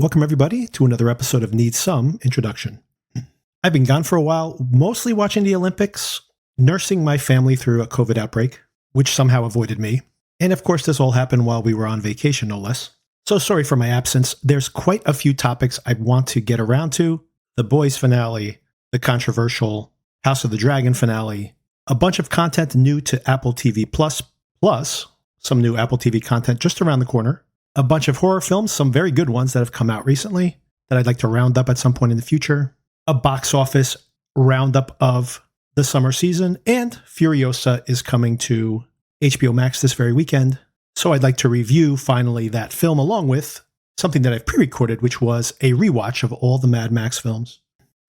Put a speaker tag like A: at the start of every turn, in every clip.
A: Welcome, everybody, to another episode of Need Some Introduction. I've been gone for a while, mostly watching the Olympics, nursing my family through a COVID outbreak, which somehow avoided me. And of course, this all happened while we were on vacation, no less. So sorry for my absence. There's quite a few topics I want to get around to. The Boys finale, the controversial House of the Dragon finale, a bunch of content new to Apple TV Plus some new Apple TV content just around the corner, a bunch of horror films, some very good ones that have come out recently that I'd like to round up at some point in the future, a box office roundup of the summer season, and Furiosa is coming to HBO Max this very weekend. So I'd like to review finally that film along with something that I've pre-recorded, which was a rewatch of all the Mad Max films.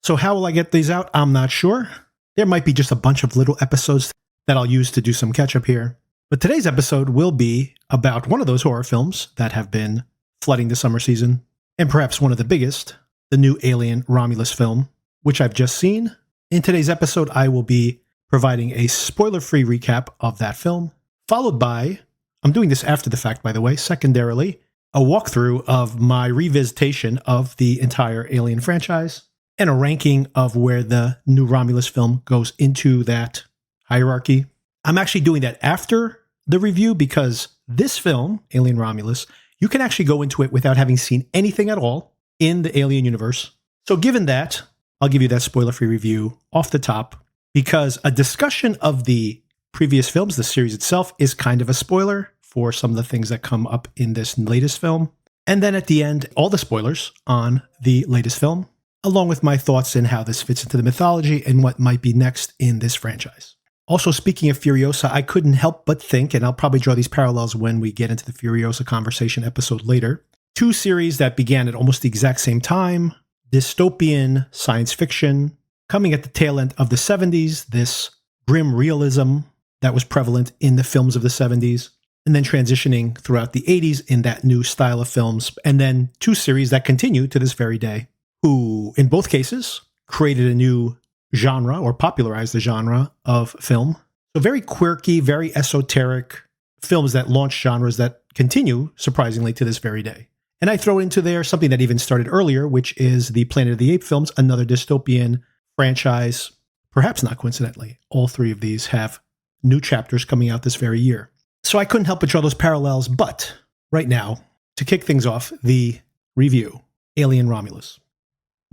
A: So how will I get these out? I'm not sure. There might be just a bunch of little episodes that I'll use to do some catch-up here. But today's episode will be about one of those horror films that have been flooding the summer season, and perhaps one of the biggest, the new Alien Romulus film, which I've just seen. In today's episode, I will be providing a spoiler-free recap of that film, followed by, I'm doing this after the fact, by the way, secondarily, a walkthrough of my revisitation of the entire Alien franchise, and a ranking of where the new Romulus film goes into that hierarchy. I'm actually doing that after the review because this film, Alien Romulus, you can actually go into it without having seen anything at all in the Alien universe. So given that, I'll give you that spoiler-free review off the top because a discussion of the previous films, the series itself, is kind of a spoiler for some of the things that come up in this latest film. And then at the end, all the spoilers on the latest film, along with my thoughts in how this fits into the mythology and what might be next in this franchise. Also, speaking of Furiosa, I couldn't help but think, and I'll probably draw these parallels when we get into the Furiosa conversation episode later, two series that began at almost the exact same time, dystopian science fiction, coming at the tail end of the 70s, this grim realism that was prevalent in the films of the 70s, and then transitioning throughout the 80s in that new style of films, and then two series that continue to this very day, who, in both cases, created a new genre or popularized the genre of film. So very quirky, very esoteric films that launch genres that continue, surprisingly, to this very day. And I throw into there something that even started earlier, which is the Planet of the Apes films, another dystopian franchise. Perhaps not coincidentally, all three of these have new chapters coming out this very year. So I couldn't help but draw those parallels, but right now, to kick things off, the review, Alien Romulus.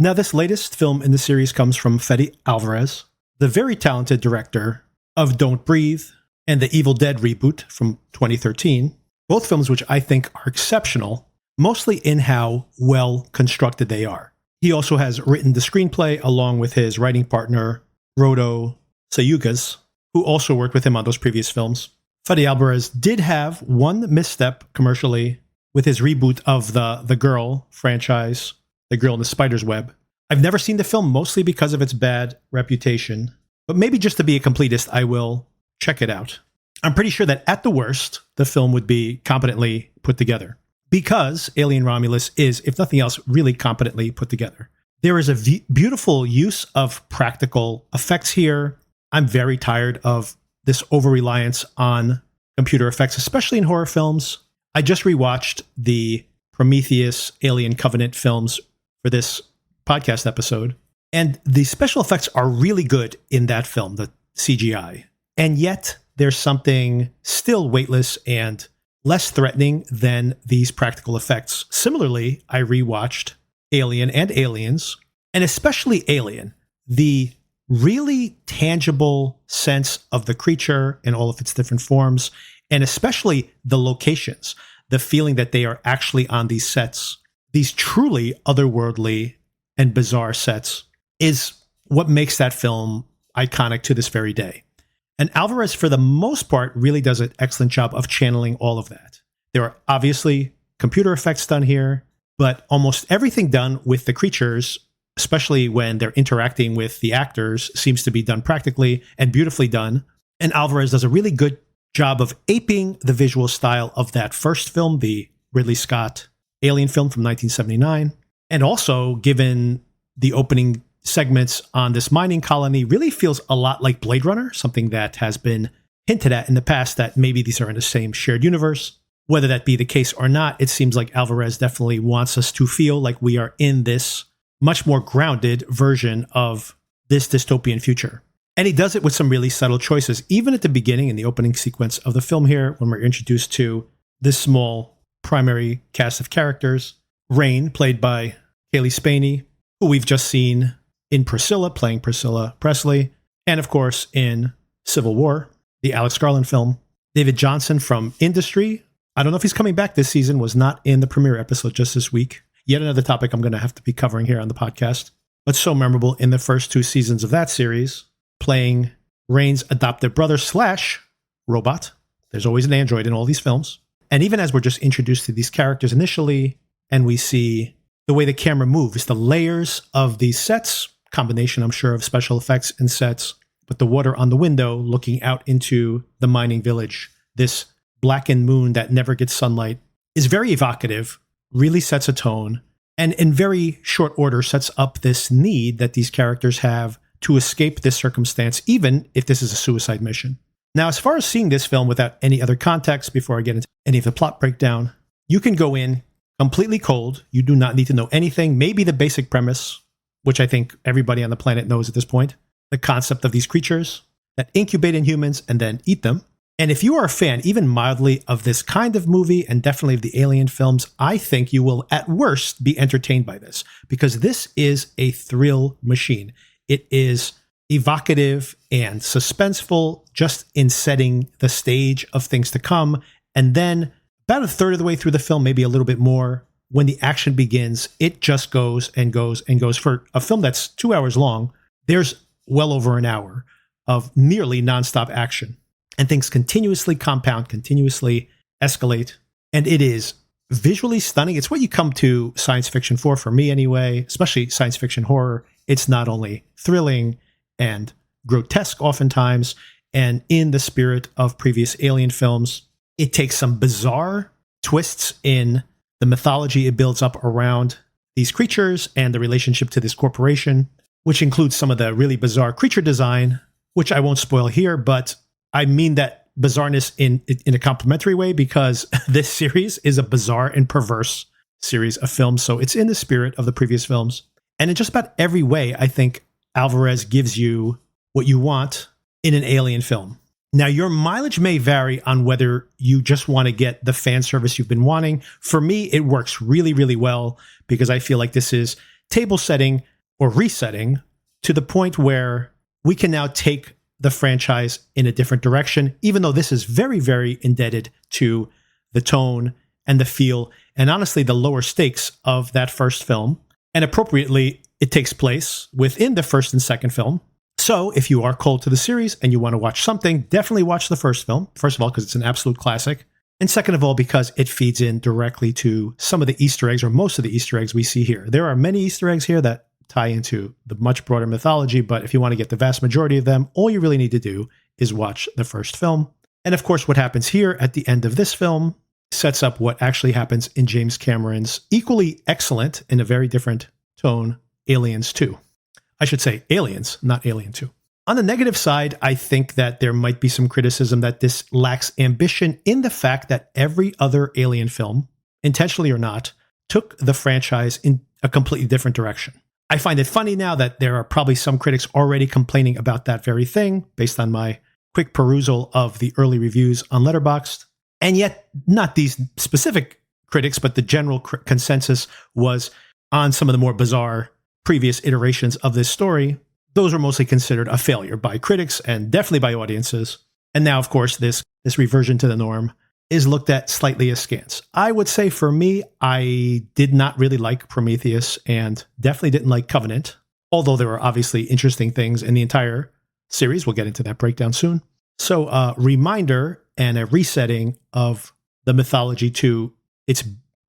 A: Now, this latest film in the series comes from Fede Alvarez, the very talented director of Don't Breathe and the Evil Dead reboot from 2013, both films which I think are exceptional, mostly in how well constructed they are. He also has written the screenplay along with his writing partner, Rodo Sayugas, who also worked with him on those previous films. Fede Alvarez did have one misstep commercially with his reboot of the Girl franchise, The Girl in the Spider's Web. I've never seen the film, mostly because of its bad reputation, but maybe just to be a completist, I will check it out. I'm pretty sure that at the worst, the film would be competently put together, because Alien Romulus is, if nothing else, really competently put together. There is a beautiful use of practical effects here. I'm very tired of this over-reliance on computer effects, especially in horror films. I just rewatched the Prometheus Alien Covenant films for this podcast episode, and the special effects are really good in that film, the CGI. And yet there's something still weightless and less threatening than these practical effects. Similarly, I rewatched Alien and Aliens, and especially Alien, the really tangible sense of the creature in all of its different forms, and especially the locations, the feeling that they are actually on these sets, these truly otherworldly and bizarre sets, is what makes that film iconic to this very day. And Alvarez, for the most part, really does an excellent job of channeling all of that. There are obviously computer effects done here, but almost everything done with the creatures, especially when they're interacting with the actors, seems to be done practically and beautifully done. And Alvarez does a really good job of aping the visual style of that first film, the Ridley Scott Alien film from 1979. And also, given the opening segments on this mining colony, really feels a lot like Blade Runner, something that has been hinted at in the past that maybe these are in the same shared universe. whether that be the case or not, it seems like Alvarez definitely wants us to feel like we are in this much more grounded version of this dystopian future. And he does it with some really subtle choices, even at the beginning in the opening sequence of the film here, when we're introduced to this small primary cast of characters. Rain, played by Kaylee Spaney, who we've just seen in Priscilla, playing Priscilla Presley, and of course in Civil War, the Alex Garland film. David Johnson from Industry, I don't know if he's coming back this season, was not in the premiere episode just this week. Yet another topic I'm going to have to be covering here on the podcast, but so memorable in the first 2 seasons of that series, playing Rain's adopted brother / robot. There's always an android in all these films. And even as we're just introduced to these characters initially, and we see the way the camera moves, the layers of these sets, combination, I'm sure, of special effects and sets, but the water on the window looking out into the mining village, this blackened moon that never gets sunlight, is very evocative, really sets a tone, and in very short order sets up this need that these characters have to escape this circumstance, even if this is a suicide mission. Now, as far as seeing this film without any other context, before I get into any of the plot breakdown, you can go in completely cold. You do not need to know anything. Maybe the basic premise, which I think everybody on the planet knows at this point, the concept of these creatures that incubate in humans and then eat them. And if you are a fan, even mildly, of this kind of movie, and definitely of the Alien films, I think you will at worst be entertained by this, because this is a thrill machine. It is evocative and suspenseful, just in setting the stage of things to come. And then about a third of the way through the film, maybe a little bit more, when the action begins, it just goes and goes and goes. For a film that's 2 hours long, there's well over an hour of nearly nonstop action. And things continuously compound, continuously escalate. And it is visually stunning. It's what you come to science fiction for me anyway, especially science fiction horror. It's not only thrilling and grotesque oftentimes, and in the spirit of previous Alien films, it takes some bizarre twists in the mythology it builds up around these creatures and the relationship to this corporation, which includes some of the really bizarre creature design, which I won't spoil here, but I mean that bizarreness in a complimentary way, because this series is a bizarre and perverse series of films. So it's in the spirit of the previous films. And in just about every way, I think Alvarez gives you what you want in an Alien film. Now, your mileage may vary on whether you just want to get the fan service you've been wanting. For me, it works really, really well, because I feel like this is table setting or resetting to the point where we can now take the franchise in a different direction, even though this is very, very indebted to the tone and the feel, and honestly, the lower stakes of that first film. And appropriately, it takes place within the first and second film. So if you are cold to the series and you want to watch something, definitely watch the first film. First of all, because it's an absolute classic. And second of all, because it feeds in directly to some of the Easter eggs, or most of the Easter eggs we see here. There are many Easter eggs here that tie into the much broader mythology, but if you want to get the vast majority of them, all you really need to do is watch the first film. And of course, what happens here at the end of this film sets up what actually happens in James Cameron's equally excellent, in a very different tone, Aliens 2. I should say Aliens, not Alien 2. On the negative side, I think that there might be some criticism that this lacks ambition, in the fact that every other Alien film, intentionally or not, took the franchise in a completely different direction. I find it funny now that there are probably some critics already complaining about that very thing, based on my quick perusal of the early reviews on Letterboxd. And yet, not these specific critics, but the general consensus was on some of the more bizarre previous iterations of this story. Those are mostly considered a failure by critics and definitely by audiences. And now, of course, this reversion to the norm is looked at slightly askance. I would say for me, I did not really like Prometheus and definitely didn't like Covenant, although there are obviously interesting things in the entire series. We'll get into that breakdown soon. So a reminder and a resetting of the mythology to its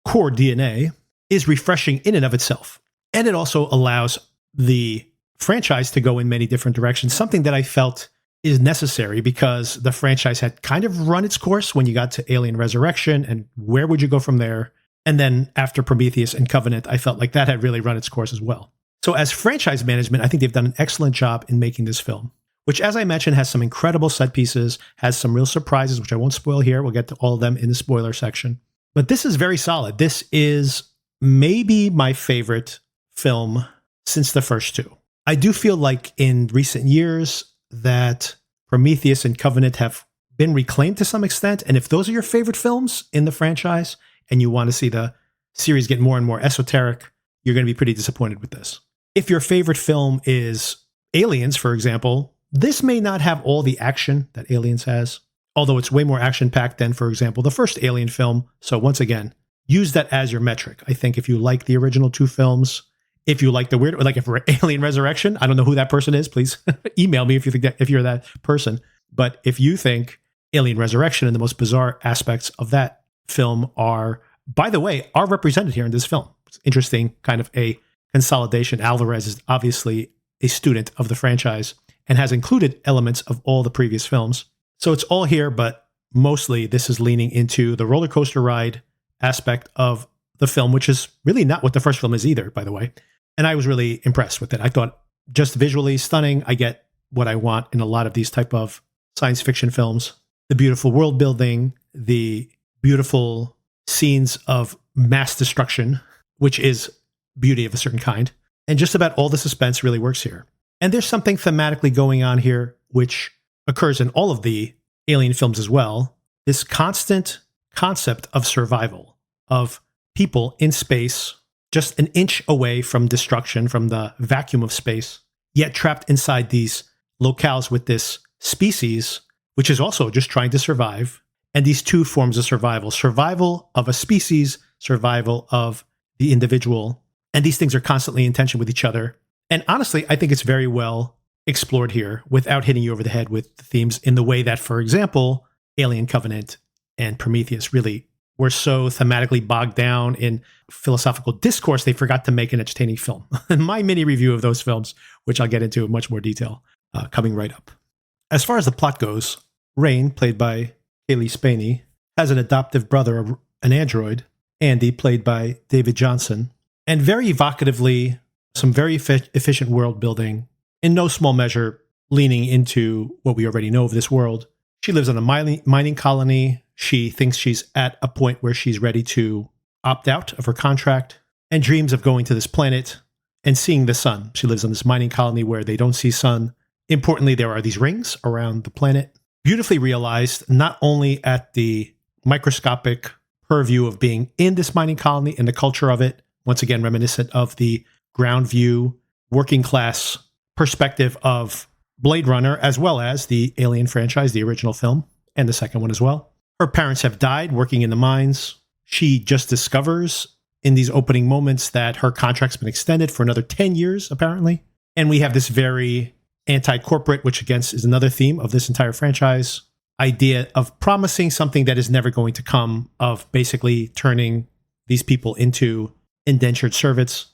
A: core DNA is refreshing in and of itself. And it also allows the franchise to go in many different directions, something that I felt is necessary, because the franchise had kind of run its course when you got to Alien Resurrection, and where would you go from there? And then after Prometheus and Covenant, I felt like that had really run its course as well. So as franchise management, I think they've done an excellent job in making this film, which, as I mentioned, has some incredible set pieces, has some real surprises, which I won't spoil here. We'll get to all of them in the spoiler section. But this is very solid. This is maybe my favorite film since the first two. I do feel like in recent years that Prometheus and Covenant have been reclaimed to some extent. And if those are your favorite films in the franchise and you want to see the series get more and more esoteric, you're going to be pretty disappointed with this. If your favorite film is Aliens, for example, this may not have all the action that Aliens has, although it's way more action-packed than, for example, the first Alien film. So once again, use that as your metric. I think if you like the original two films, if you like the weird, like if we're Alien Resurrection, I don't know who that person is. Please email me if you think that, if you're that person. But if you think Alien Resurrection and the most bizarre aspects of that film are, by the way, are represented here in this film. It's interesting, kind of a consolidation. Alvarez is obviously a student of the franchise and has included elements of all the previous films. So it's all here, but mostly this is leaning into the roller coaster ride aspect of the film, which is really not what the first film is either, by the way. And I was really impressed with it. I thought just visually stunning. I get what I want in a lot of these type of science fiction films. The beautiful world building, the beautiful scenes of mass destruction, which is beauty of a certain kind. And just about all the suspense really works here. And there's something thematically going on here, which occurs in all of the Alien films as well. This constant concept of survival, of people in space, just an inch away from destruction, from the vacuum of space, yet trapped inside these locales with this species, which is also just trying to survive. And these two forms of survival of a species, survival of the individual. And these things are constantly in tension with each other. And honestly, I think it's very well explored here without hitting you over the head with the themes in the way that, for example, Alien Covenant and Prometheus really were so thematically bogged down in philosophical discourse, they forgot to make an entertaining film. My mini review of those films, which I'll get into in much more detail, coming right up. As far as the plot goes, Rain, played by Kaylee Spaney, has an adoptive brother, an android, Andy, played by David Johnson, and very evocatively, some very efficient world building, in no small measure leaning into what we already know of this world. She lives on a mining colony. She thinks she's at a point where she's ready to opt out of her contract and dreams of going to this planet and seeing the sun. She lives on this mining colony where they don't see sun. Importantly, there are these rings around the planet, beautifully realized not only at the microscopic purview of being in this mining colony and the culture of it, once again reminiscent of the ground view, working class perspective of Blade Runner, as well as the Alien franchise, the original film, and the second one as well. Her parents have died working in the mines. She just discovers in these opening moments that her contract's been extended for another 10 years, apparently. And we have this very anti-corporate, which again is another theme of this entire franchise, idea of promising something that is never going to come, of basically turning these people into indentured servants.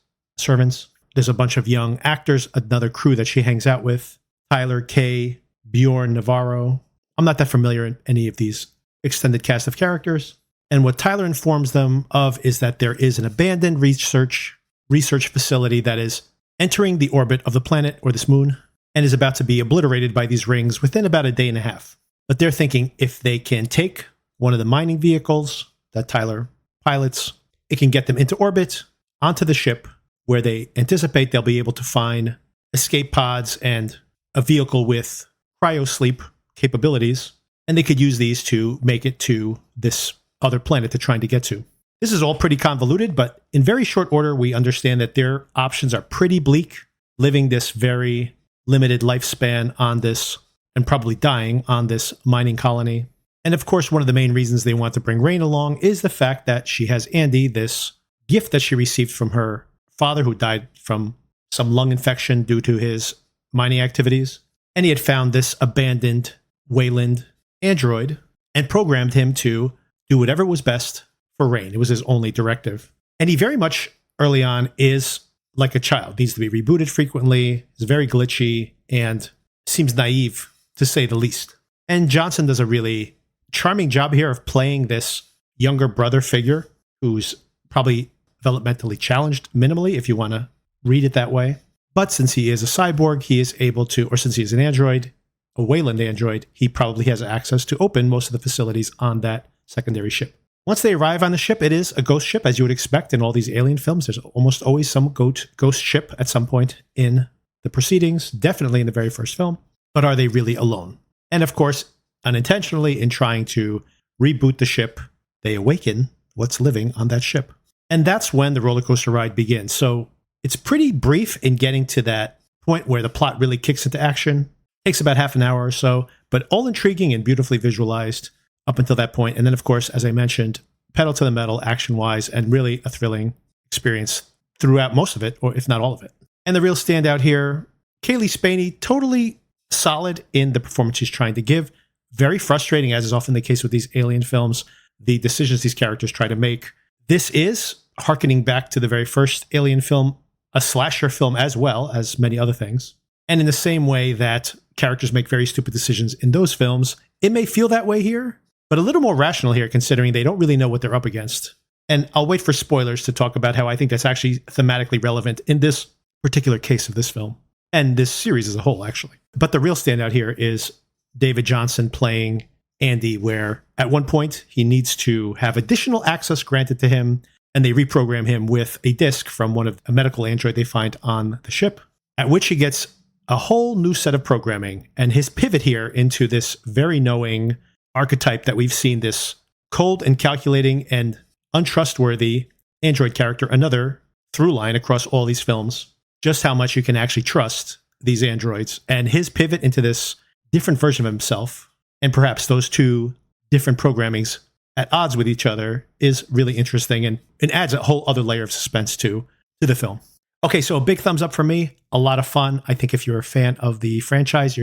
A: There's a bunch of young actors, another crew that she hangs out with, Tyler Kay, Bjorn Navarro. I'm not that familiar in any of these extended cast of characters. And what Tyler informs them of is that there is an abandoned research facility that is entering the orbit of the planet, or this moon, and is about to be obliterated by these rings within about a day and a half. But they're thinking if they can take one of the mining vehicles that Tyler pilots, it can get them into orbit, onto the ship, where they anticipate they'll be able to find escape pods and a vehicle with cryosleep capabilities, and they could use these to make it to this other planet they're trying to get to. This is all pretty convoluted, but in very short order, we understand that their options are pretty bleak, living this very limited lifespan on this, and probably dying on this mining colony. And of course, one of the main reasons they want to bring Rain along is the fact that she has Andy, this gift that she received from her father, who died from some lung infection due to his mining activities. And he had found this abandoned Wayland android and programmed him to do whatever was best for Rain. It was his only directive. And he very much early on is like a child, needs to be rebooted frequently, is very glitchy, and seems naive, to say the least. And Johnson does a really charming job here of playing this younger brother figure who's probably developmentally challenged minimally, if you want to read it that way. But since he is a cyborg, he is able to, or since he is an android, a Wayland android, he probably has access to open most of the facilities on that secondary ship. Once they arrive on the ship, it is a ghost ship, as you would expect in all these Alien films. There's almost always some ghost ship at some point in the proceedings, definitely in the very first film. But are they really alone? And of course, unintentionally, in trying to reboot the ship, they awaken what's living on that ship. And that's when the roller coaster ride begins. So it's pretty brief in getting to that point where the plot really kicks into action. Takes about half an hour or so, but all intriguing and beautifully visualized up until that point. And then, of course, as I mentioned, pedal to the metal, action-wise, and really a thrilling experience throughout most of it, or if not all of it. And the real standout here, Kaylee Spaney, totally solid in the performance she's trying to give. Very frustrating, as is often the case with these Alien films, the decisions these characters try to make. This is, hearkening back to the very first Alien film, a slasher film as well as many other things. And in the same way that characters make very stupid decisions in those films, it may feel that way here, but a little more rational here, considering they don't really know what they're up against. And I'll wait for spoilers to talk about how I think that's actually thematically relevant in this particular case of this film, and this series as a whole, actually. But the real standout here is David Johnson playing Andy, where at one point he needs to have additional access granted to him, and they reprogram him with a disc from a medical android they find on the ship, at which he gets a whole new set of programming. And his pivot here into this very knowing archetype that we've seen, this cold and calculating and untrustworthy android character, another through line across all these films, just how much you can actually trust these androids. And his pivot into this different version of himself, and perhaps those two different programmings at odds with each other, is really interesting and adds a whole other layer of suspense to the film. Okay, so a big thumbs up for me. A lot of fun. I think if you're a fan of the franchise,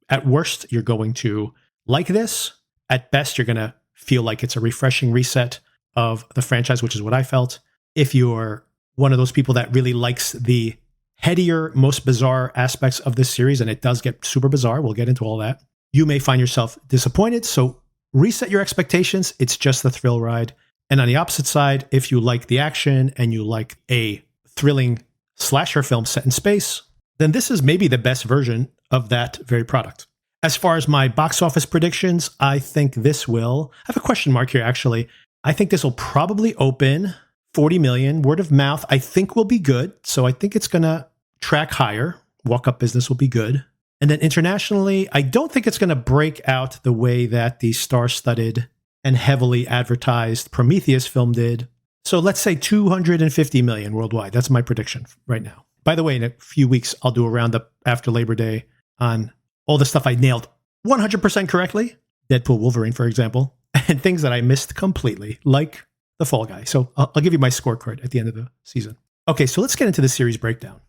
A: at worst, you're going to like this. At best, you're going to feel like it's a refreshing reset of the franchise, which is what I felt. If you're one of those people that really likes the headier, most bizarre aspects of this series, and it does get super bizarre, we'll get into all that, you may find yourself disappointed. So reset your expectations. It's just the thrill ride. And on the opposite side, if you like the action and you like a thrilling slasher film set in space, then this is maybe the best version of that very product. As far as my box office predictions, I think this will, I have a question mark here actually. I think this will probably open 40 million. Word of mouth, I think, will be good. So I think it's going to track higher. Walk-up business will be good. And then internationally, I don't think it's going to break out the way that the star-studded and heavily advertised Prometheus film did. So let's say 250 million worldwide. That's my prediction right now. By the way, in a few weeks, I'll do a roundup after Labor Day on all the stuff I nailed 100% correctly. Deadpool, Wolverine, for example, and things that I missed completely, like The Fall Guy. So I'll give you my scorecard at the end of the season. Okay, so let's get into the series breakdown.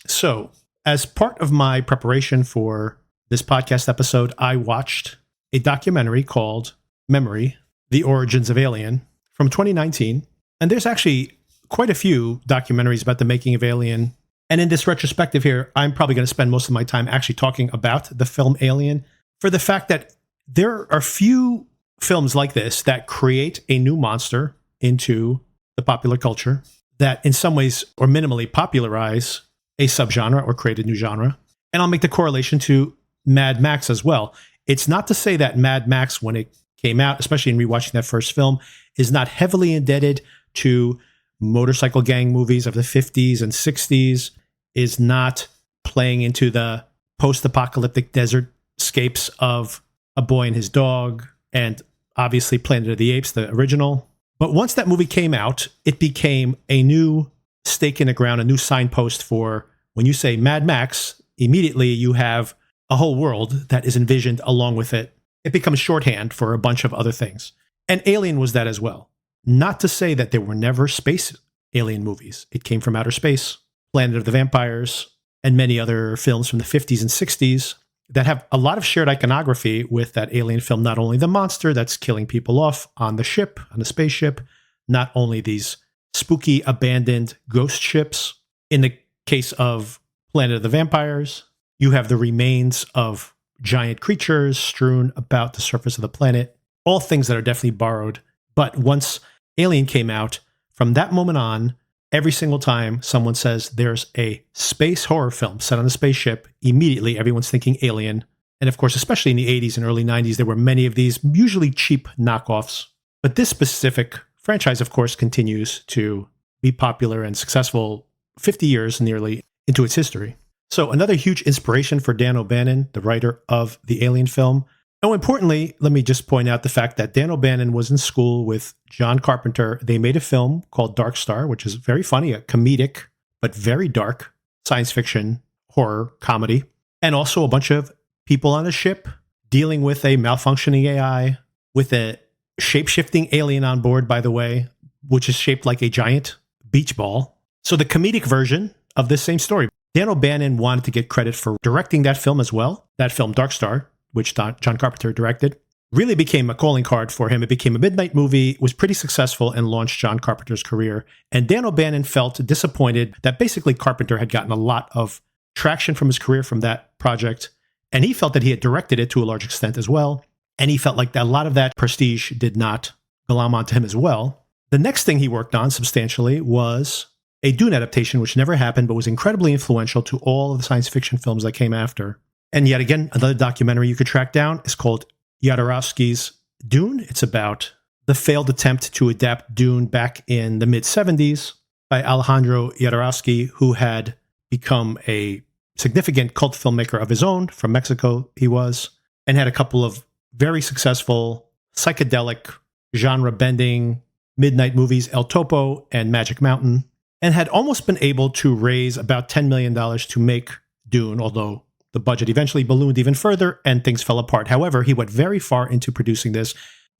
A: So as part of my preparation for this podcast episode, I watched a documentary called Memory, The Origins of Alien from 2019. And there's actually quite a few documentaries about the making of Alien. And in this retrospective here, I'm probably going to spend most of my time actually talking about the film Alien, for the fact that there are few films like this that create a new monster into the popular culture, that in some ways or minimally popularize a subgenre or create a new genre. And I'll make the correlation to Mad Max as well. It's not to say that Mad Max, when it came out, especially in rewatching that first film, is not heavily indebted to motorcycle gang movies of the 50s and 60s, is not playing into the post-apocalyptic desert scapes of A Boy and His Dog, and obviously Planet of the Apes, the original. But once that movie came out, it became a new stake in the ground, a new signpost for when you say Mad Max, immediately you have a whole world that is envisioned along with it. It becomes shorthand for a bunch of other things. And Alien was that as well. Not to say that there were never space alien movies. It came from outer space, Planet of the Vampires, and many other films from the 50s and 60s that have a lot of shared iconography with that Alien film. Not only the monster that's killing people off on the ship, on the spaceship, not only these spooky, abandoned ghost ships. In the case of Planet of the Vampires, you have the remains of giant creatures strewn about the surface of the planet. All things that are definitely borrowed. But once Alien came out, from that moment on, every single time someone says there's a space horror film set on a spaceship, immediately everyone's thinking Alien. And of course, especially in the 80s and early 90s, there were many of these, usually cheap knockoffs. But this specific franchise, of course, continues to be popular and successful 50 years nearly into its history. So another huge inspiration for Dan O'Bannon, the writer of the Alien film. Oh, importantly, let me just point out the fact that Dan O'Bannon was in school with John Carpenter. They made a film called Dark Star, which is very funny, a comedic, but very dark science fiction horror comedy. And also a bunch of people on a ship dealing with a malfunctioning AI, with a shape-shifting alien on board, by the way, which is shaped like a giant beach ball. So the comedic version of this same story. Dan O'Bannon wanted to get credit for directing that film as well. That film, Dark Star, which John Carpenter directed, really became a calling card for him. It became a midnight movie, was pretty successful, and launched John Carpenter's career. And Dan O'Bannon felt disappointed that basically Carpenter had gotten a lot of traction from his career from that project. And he felt that he had directed it to a large extent as well. And he felt like that a lot of that prestige did not glom onto him as well. The next thing he worked on substantially was a Dune adaptation, which never happened, but was incredibly influential to all of the science fiction films that came after. And yet again, another documentary you could track down is called Jodorowsky's Dune. It's about the failed attempt to adapt Dune back in the mid-70s by Alejandro Jodorowsky, who had become a significant cult filmmaker of his own. From Mexico, he was, and had a couple of very successful psychedelic genre-bending midnight movies, El Topo and Magic Mountain, and had almost been able to raise about $10 million to make Dune, although the budget eventually ballooned even further and things fell apart. However, he went very far into producing this.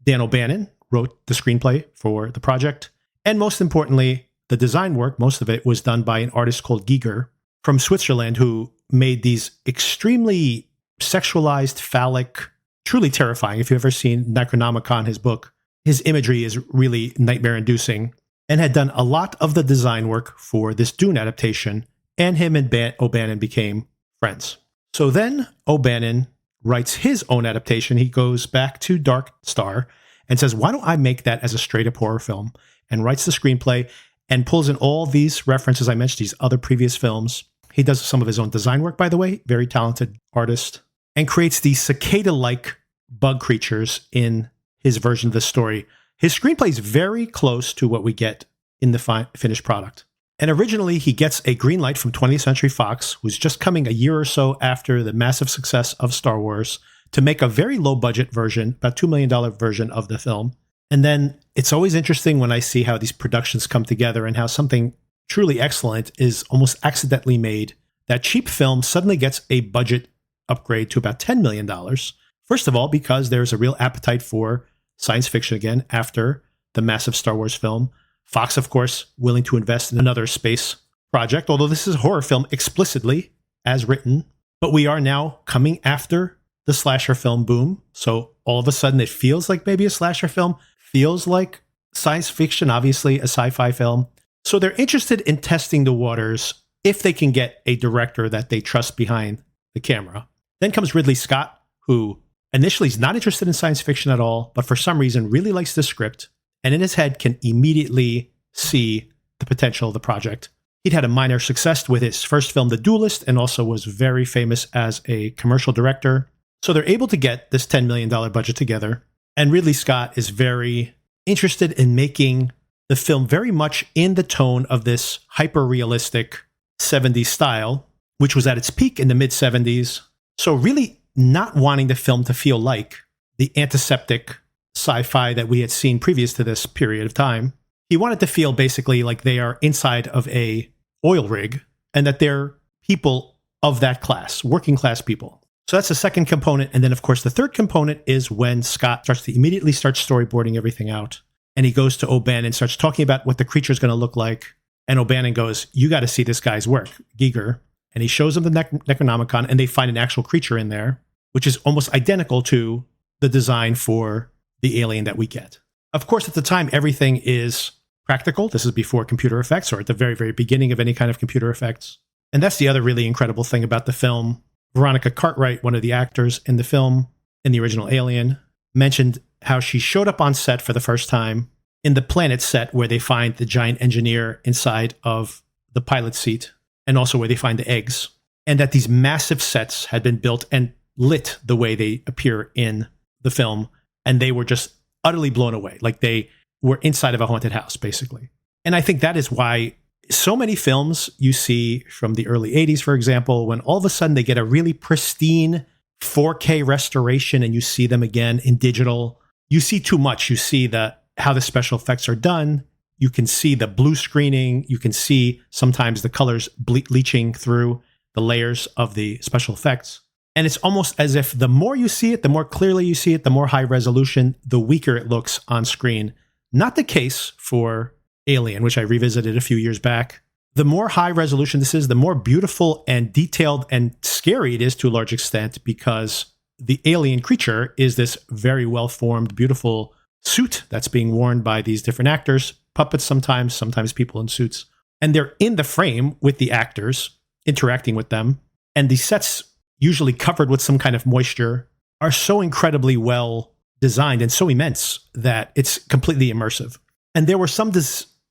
A: Dan O'Bannon wrote the screenplay for the project. And most importantly, the design work, most of it was done by an artist called Giger from Switzerland, who made these extremely sexualized, phallic, truly terrifying. If you've ever seen Necronomicon, his book, his imagery is really nightmare-inducing, and had done a lot of the design work for this Dune adaptation, and him and O'Bannon became friends. So then O'Bannon writes his own adaptation. He goes back to Dark Star and says, why don't I make that as a straight-up horror film? And writes the screenplay and pulls in all these references I mentioned, these other previous films. He does some of his own design work, by the way, very talented artist, and creates these cicada-like bug creatures in his version of the story. His screenplay is very close to what we get in the finished product. And originally, he gets a green light from 20th Century Fox, who's just coming a year or so after the massive success of Star Wars, to make a very low-budget version, about $2 million version of the film. And then it's always interesting when I see how these productions come together and how something truly excellent is almost accidentally made. That cheap film suddenly gets a budget upgrade to about $10 million. First of all, because there's a real appetite for science fiction again after the massive Star Wars film. Fox, of course, willing to invest in another space project, although this is a horror film explicitly as written. But we are now coming after the slasher film boom. So all of a sudden it feels like maybe a slasher film, feels like science fiction, obviously a sci-fi film. So they're interested in testing the waters if they can get a director that they trust behind the camera. Then comes Ridley Scott, who initially is not interested in science fiction at all, but for some reason really likes the script, and in his head can immediately see the potential of the project. He'd had a minor success with his first film, The Duelist, and also was very famous as a commercial director. So they're able to get this $10 million budget together. And Ridley Scott is very interested in making the film very much in the tone of this hyper-realistic 70s style, which was at its peak in the mid-70s. So really not wanting the film to feel like the antiseptic sci-fi that we had seen previous to this period of time. He wanted to feel basically like they are inside of a oil rig and that they're people of that class, working class people. So that's the second component. And then, of course, the third component is when Scott starts to immediately start storyboarding everything out. And he goes to O'Bannon and starts talking about what the creature is going to look like. And O'Bannon goes, you got to see this guy's work, Giger. And he shows him the Necronomicon, and they find an actual creature in there, which is almost identical to the design for the alien that we get. Of course, at the time, everything is practical. This is before computer effects, or at the very, very beginning of any kind of computer effects. And that's the other really incredible thing about the film. Veronica Cartwright, one of the actors in the film, in the original Alien, mentioned how she showed up on set for the first time in the planet set where they find the giant engineer inside of the pilot seat, and also where they find the eggs. And that these massive sets had been built, and lit the way they appear in the film, and they were just utterly blown away. Like they were inside of a haunted house, basically. And I think that is why so many films you see from the early 80s, for example, when all of a sudden they get a really pristine 4K restoration and you see them again in digital, you see too much. You see how the special effects are done. You can see the blue screening. You can see sometimes the colors leaching through the layers of the special effects. And it's almost as if the more you see it, the more clearly you see it, the more high resolution, the weaker it looks on screen. Not the case for Alien, which I revisited a few years back. The more high resolution this is, the more beautiful and detailed and scary it is to a large extent, because the alien creature is this very well-formed, beautiful suit that's being worn by these different actors, puppets sometimes people in suits. And they're in the frame with the actors, interacting with them. And the sets, usually covered with some kind of moisture, are so incredibly well designed and so immense that it's completely immersive. And there were some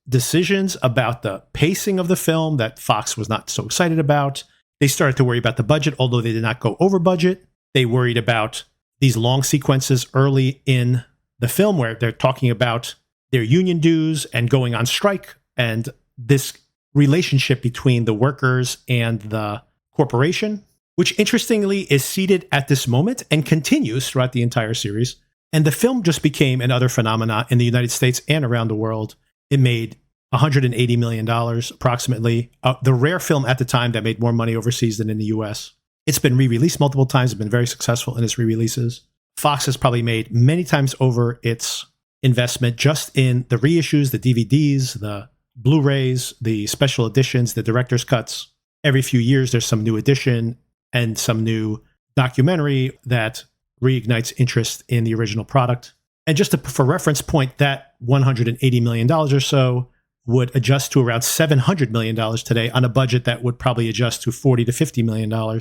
A: decisions about the pacing of the film that Fox was not so excited about. They started to worry about the budget, although they did not go over budget. They worried about these long sequences early in the film where they're talking about their union dues and going on strike, and this relationship between the workers and the corporation, which interestingly is seated at this moment and continues throughout the entire series. And the film just became another phenomena in the United States and around the world. It made $180 million approximately, the rare film at the time that made more money overseas than in the US. It's been re-released multiple times, it's been very successful in its re-releases. Fox has probably made many times over its investment just in the reissues, the DVDs, the Blu-rays, the special editions, the director's cuts. Every few years there's some new edition and some new documentary that reignites interest in the original product. And just for reference point, that $180 million or so would adjust to around $700 million today on a budget that would probably adjust to $40 to $50 million.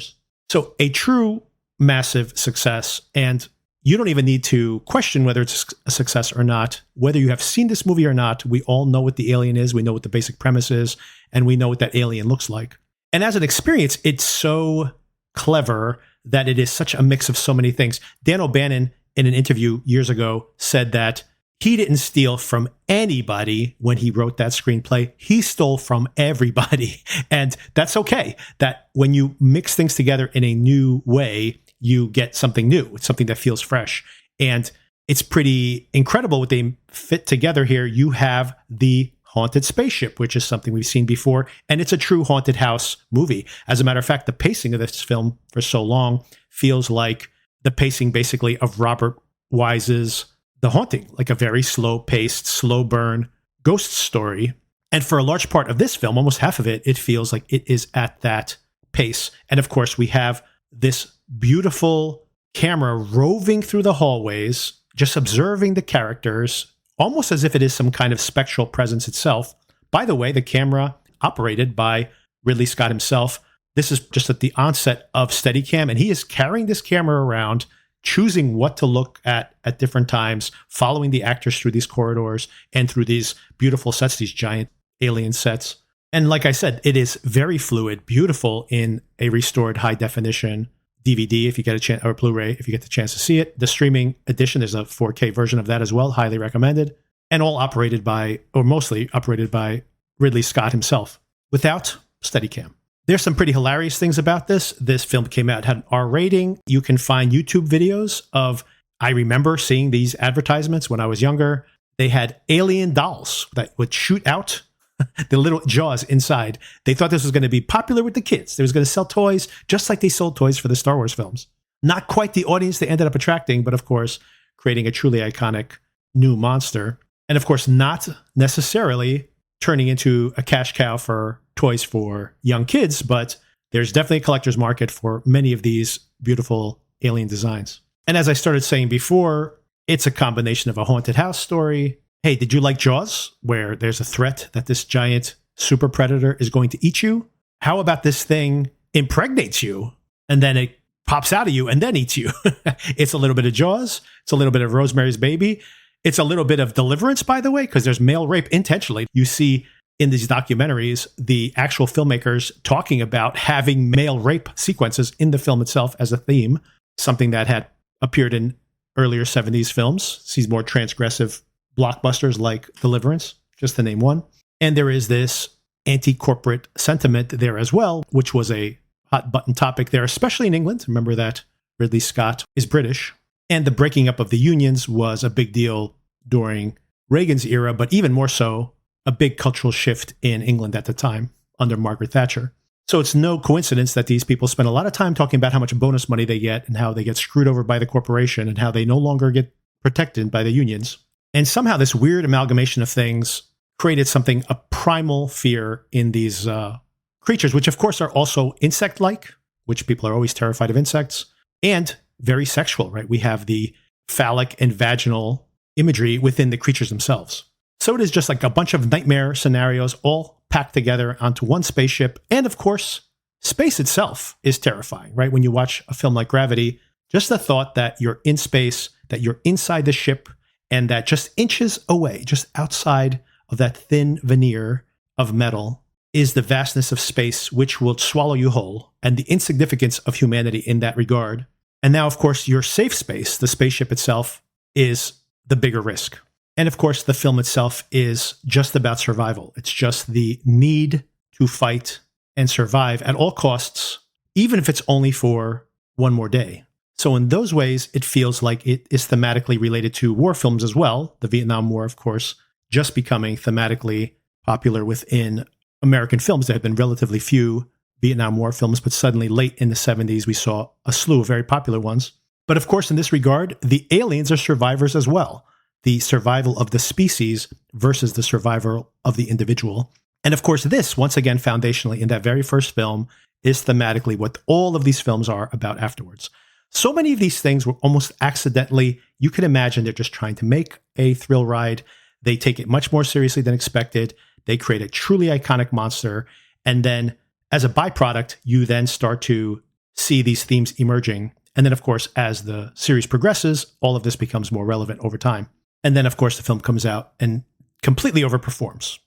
A: So a true massive success. And you don't even need to question whether it's a success or not. Whether you have seen this movie or not, we all know what the alien is. We know what the basic premise is, and we know what that alien looks like. And as an experience, it's so clever that it is such a mix of so many things. Dan O'Bannon, in an interview years ago, said that he didn't steal from anybody when he wrote that screenplay. He stole from everybody. And that's okay. That when you mix things together in a new way, you get something new. It's something that feels fresh. And it's pretty incredible what they fit together here. You have the haunted spaceship, which is something we've seen before. And it's a true haunted house movie. As a matter of fact, the pacing of this film for so long feels like the pacing basically of Robert Wise's The Haunting, like a very slow-paced, slow-burn ghost story. And for a large part of this film, almost half of it, it feels like it is at that pace. And of course, we have this beautiful camera roving through the hallways, just observing the characters, almost as if it is some kind of spectral presence itself. By the way, the camera operated by Ridley Scott himself. This is just at the onset of Steadicam, and he is carrying this camera around, choosing what to look at different times, following the actors through these corridors and through these beautiful sets, these giant alien sets. And like I said, it is very fluid, beautiful in a restored high definition DVD if you get a chance, or Blu-ray if you get the chance to see it. The streaming edition, there's a 4K version of that as well, highly recommended, and all operated by, or mostly operated by, Ridley Scott himself without Steadicam. There's some pretty hilarious things about this. This film came out, had an R rating. You can find YouTube videos of, I remember seeing these advertisements when I was younger. They had alien dolls that would shoot out the little jaws inside. They thought this was going to be popular with the kids. They was going to sell toys just like they sold toys for the Star Wars films. Not quite the audience they ended up attracting, but of course, creating a truly iconic new monster. And of course, not necessarily turning into a cash cow for toys for young kids, but there's definitely a collector's market for many of these beautiful alien designs. And as I started saying before, it's a combination of a haunted house story. Hey, did you like Jaws, where there's a threat that this giant super predator is going to eat you? How about this thing impregnates you and then it pops out of you and then eats you? It's a little bit of Jaws. It's a little bit of Rosemary's Baby. It's a little bit of Deliverance, by the way, because there's male rape intentionally. You see in these documentaries, the actual filmmakers talking about having male rape sequences in the film itself as a theme. something that had appeared in earlier 70s films, sees more transgressive blockbusters like Deliverance, just to name one. And there is this anti-corporate sentiment there as well, which was a hot button topic there, especially in England. Remember that Ridley Scott is British. And the breaking up of the unions was a big deal during Reagan's era, but even more so, a big cultural shift in England at the time under Margaret Thatcher. So it's no coincidence that these people spend a lot of time talking about how much bonus money they get and how they get screwed over by the corporation and how they no longer get protected by the unions. And somehow this weird amalgamation of things created something, a primal fear in these creatures, which of course are also insect-like, which people are always terrified of insects, and very sexual, right? We have the phallic and vaginal imagery within the creatures themselves. So it is just like a bunch of nightmare scenarios all packed together onto one spaceship. And of course, space itself is terrifying, right? When you watch a film like Gravity, just the thought that you're in space, that you're inside the ship, and that just inches away, just outside of that thin veneer of metal, is the vastness of space, which will swallow you whole, and the insignificance of humanity in that regard. And now, of course, your safe space, the spaceship itself, is the bigger risk. And of course, the film itself is just about survival. It's just the need to fight and survive at all costs, even if it's only for one more day. So in those ways, it feels like it is thematically related to war films as well. The Vietnam War, of course, just becoming thematically popular within American films. There had been relatively few Vietnam War films, but suddenly late in the 70s, we saw a slew of very popular ones. But of course, in this regard, the aliens are survivors as well. The survival of the species versus the survival of the individual. And of course, this, once again, foundationally in that very first film, is thematically what all of these films are about afterwards. So many of these things were almost accidentally, you can imagine they're just trying to make a thrill ride. They take it much more seriously than expected. They create a truly iconic monster. And then as a byproduct, you then start to see these themes emerging. And then, of course, as the series progresses, all of this becomes more relevant over time. And then, of course, the film comes out and completely overperforms.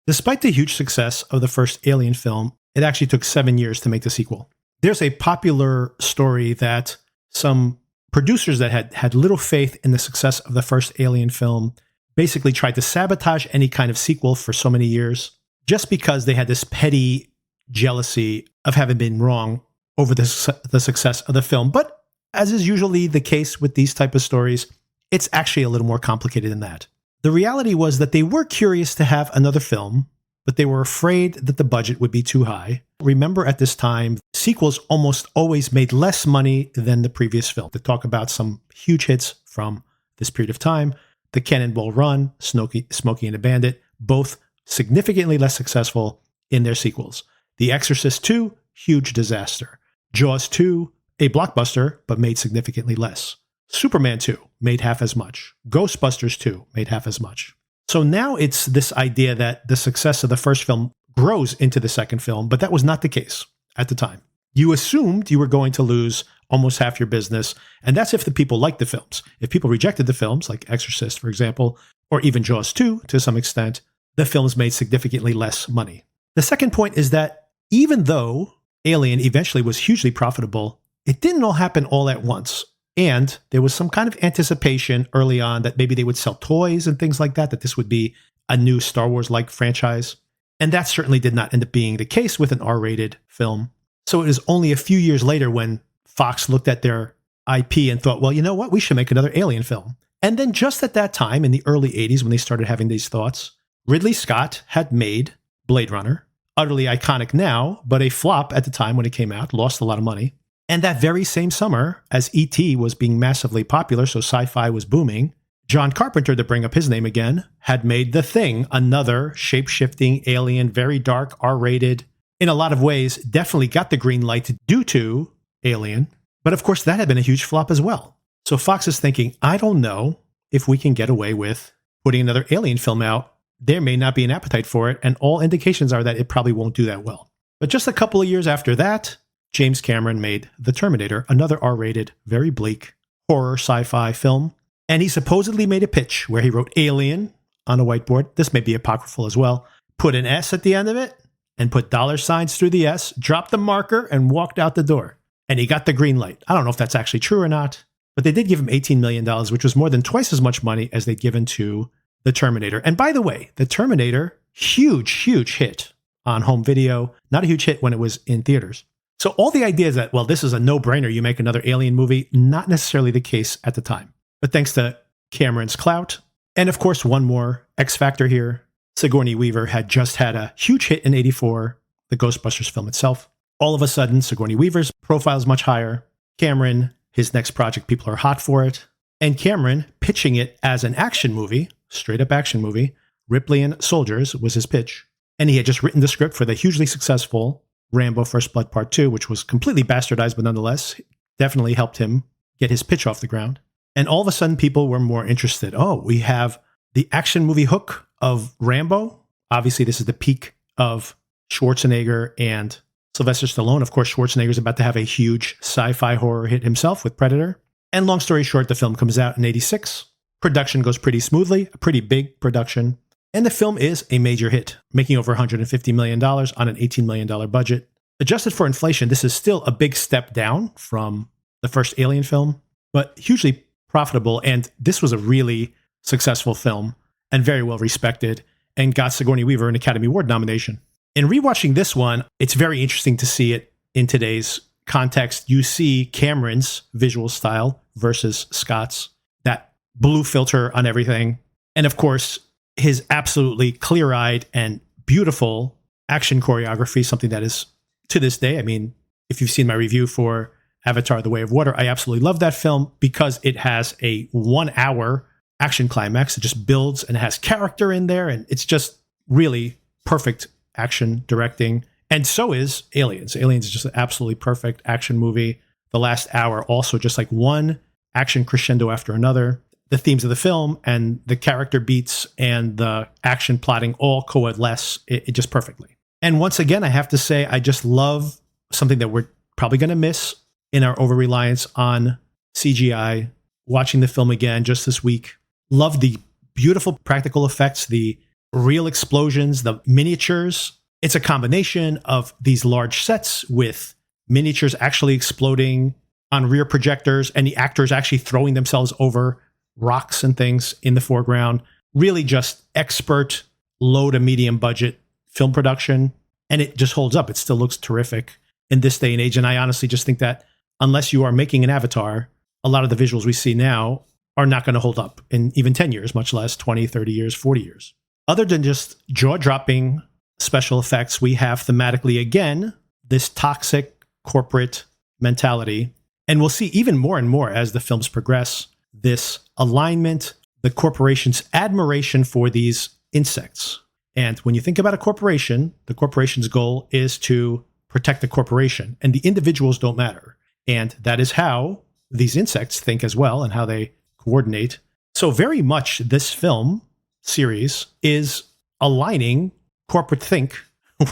A: Despite the huge success of the first Alien film, it actually took 7 years to make the sequel. There's a popular story that some producers that had little faith in the success of the first Alien film basically tried to sabotage any kind of sequel for so many years just because they had this petty jealousy of having been wrong over the success of the film. But as is usually the case with these type of stories, it's actually a little more complicated than that. The reality was that they were curious to have another film, but they were afraid that the budget would be too high. Remember, at this time, sequels almost always made less money than the previous film. To talk about some huge hits from this period of time, The Cannonball Run, Smokey and the Bandit, both significantly less successful in their sequels. The Exorcist 2, huge disaster. Jaws 2, a blockbuster, but made significantly less. Superman 2 made half as much. Ghostbusters 2 made half as much. So now it's this idea that the success of the first film grows into the second film, but that was not the case at the time. You assumed you were going to lose almost half your business, and that's if the people liked the films. If people rejected the films, like Exorcist, for example, or even Jaws 2 to some extent, the films made significantly less money. The second point is that even though Alien eventually was hugely profitable, it didn't all happen all at once. And there was some kind of anticipation early on that maybe they would sell toys and things like that this would be a new Star Wars-like franchise. And that certainly did not end up being the case with an R-rated film. So it was only a few years later when Fox looked at their IP and thought, well, you know what? We should make another Alien film. And then just at that time, in the early 80s, when they started having these thoughts, Ridley Scott had made Blade Runner, utterly iconic now, but a flop at the time when it came out, lost a lot of money. And that very same summer, as E.T. was being massively popular, so sci-fi was booming, John Carpenter, to bring up his name again, had made The Thing, another shape-shifting alien, very dark, R-rated, in a lot of ways, definitely got the green light due to Alien. But of course, that had been a huge flop as well. So Fox is thinking, I don't know if we can get away with putting another Alien film out. There may not be an appetite for it, and all indications are that it probably won't do that well. But just a couple of years after that, James Cameron made The Terminator, another R-rated, very bleak horror sci-fi film. And he supposedly made a pitch where he wrote Alien on a whiteboard. This may be apocryphal as well. Put an S at the end of it and put dollar signs through the S, dropped the marker and walked out the door. and he got the green light. I don't know if that's actually true or not, but they did give him $18 million, which was more than twice as much money as they'd given to The Terminator. And by the way, The Terminator, huge hit on home video, not a huge hit when it was in theaters. So all the ideas that, well, this is a no-brainer, you make another Alien movie, not necessarily the case at the time. But thanks to Cameron's clout, and of course, one more X factor here, Sigourney Weaver had just had a huge hit in '84, the Ghostbusters film itself. All of a sudden, Sigourney Weaver's profile is much higher. Cameron, his next project, people are hot for it. And Cameron pitching it as an action movie, straight up action movie. Ripley and Soldiers was his pitch. And he had just written the script for the hugely successful Rambo First Blood Part 2, which was completely bastardized, but nonetheless definitely helped him get his pitch off the ground. And all of a sudden, people were more interested. Oh, we have the action movie hook of Rambo. Obviously, this is the peak of Schwarzenegger and Sylvester Stallone. Of course, Schwarzenegger's about to have a huge sci-fi horror hit himself with Predator. And long story short, the film comes out in '86. Production goes pretty smoothly, a pretty big production. And the film is a major hit, making over $150 million on an $18 million budget. Adjusted for inflation, this is still a big step down from the first Alien film, but hugely profitable. And this was a really successful film and very well respected, and got Sigourney Weaver an Academy Award nomination. In rewatching this one, it's very interesting to see it in today's context. You see Cameron's visual style versus Scott's, that blue filter on everything. And of course, his absolutely clear-eyed and beautiful action choreography, something that is, to this day, I mean, if you've seen my review for Avatar: The Way of Water, I absolutely love that film because it has a 1-hour action climax. It just builds and has character in there, and it's just really perfect action directing. And so is Aliens. Aliens is just an absolutely perfect action movie. The last hour also just like one action crescendo after another. The themes of the film and the character beats and the action plotting all coalesce it just perfectly. And once again, I have to say, I just love something that we're probably going to miss in our over-reliance on CGI. Watching the film again just this week, love the beautiful practical effects, the real explosions, the miniatures. It's a combination of these large sets with miniatures actually exploding on rear projectors and the actors actually throwing themselves over rocks and things in the foreground. Really just expert, low to medium budget film production. And it just holds up. It still looks terrific in this day and age. And I honestly just think that unless you are making an Avatar, a lot of the visuals we see now are not going to hold up in even 10 years, much less 20, 30 years, 40 years. Other than just jaw-dropping special effects, we have thematically, again, this toxic corporate mentality. And we'll see even more and more as the films progress, this alignment, the corporation's admiration for these insects. And when you think about a corporation, the corporation's goal is to protect the corporation, and the individuals don't matter. And that is how these insects think as well and how they coordinate. So very much this film series is aligning corporate think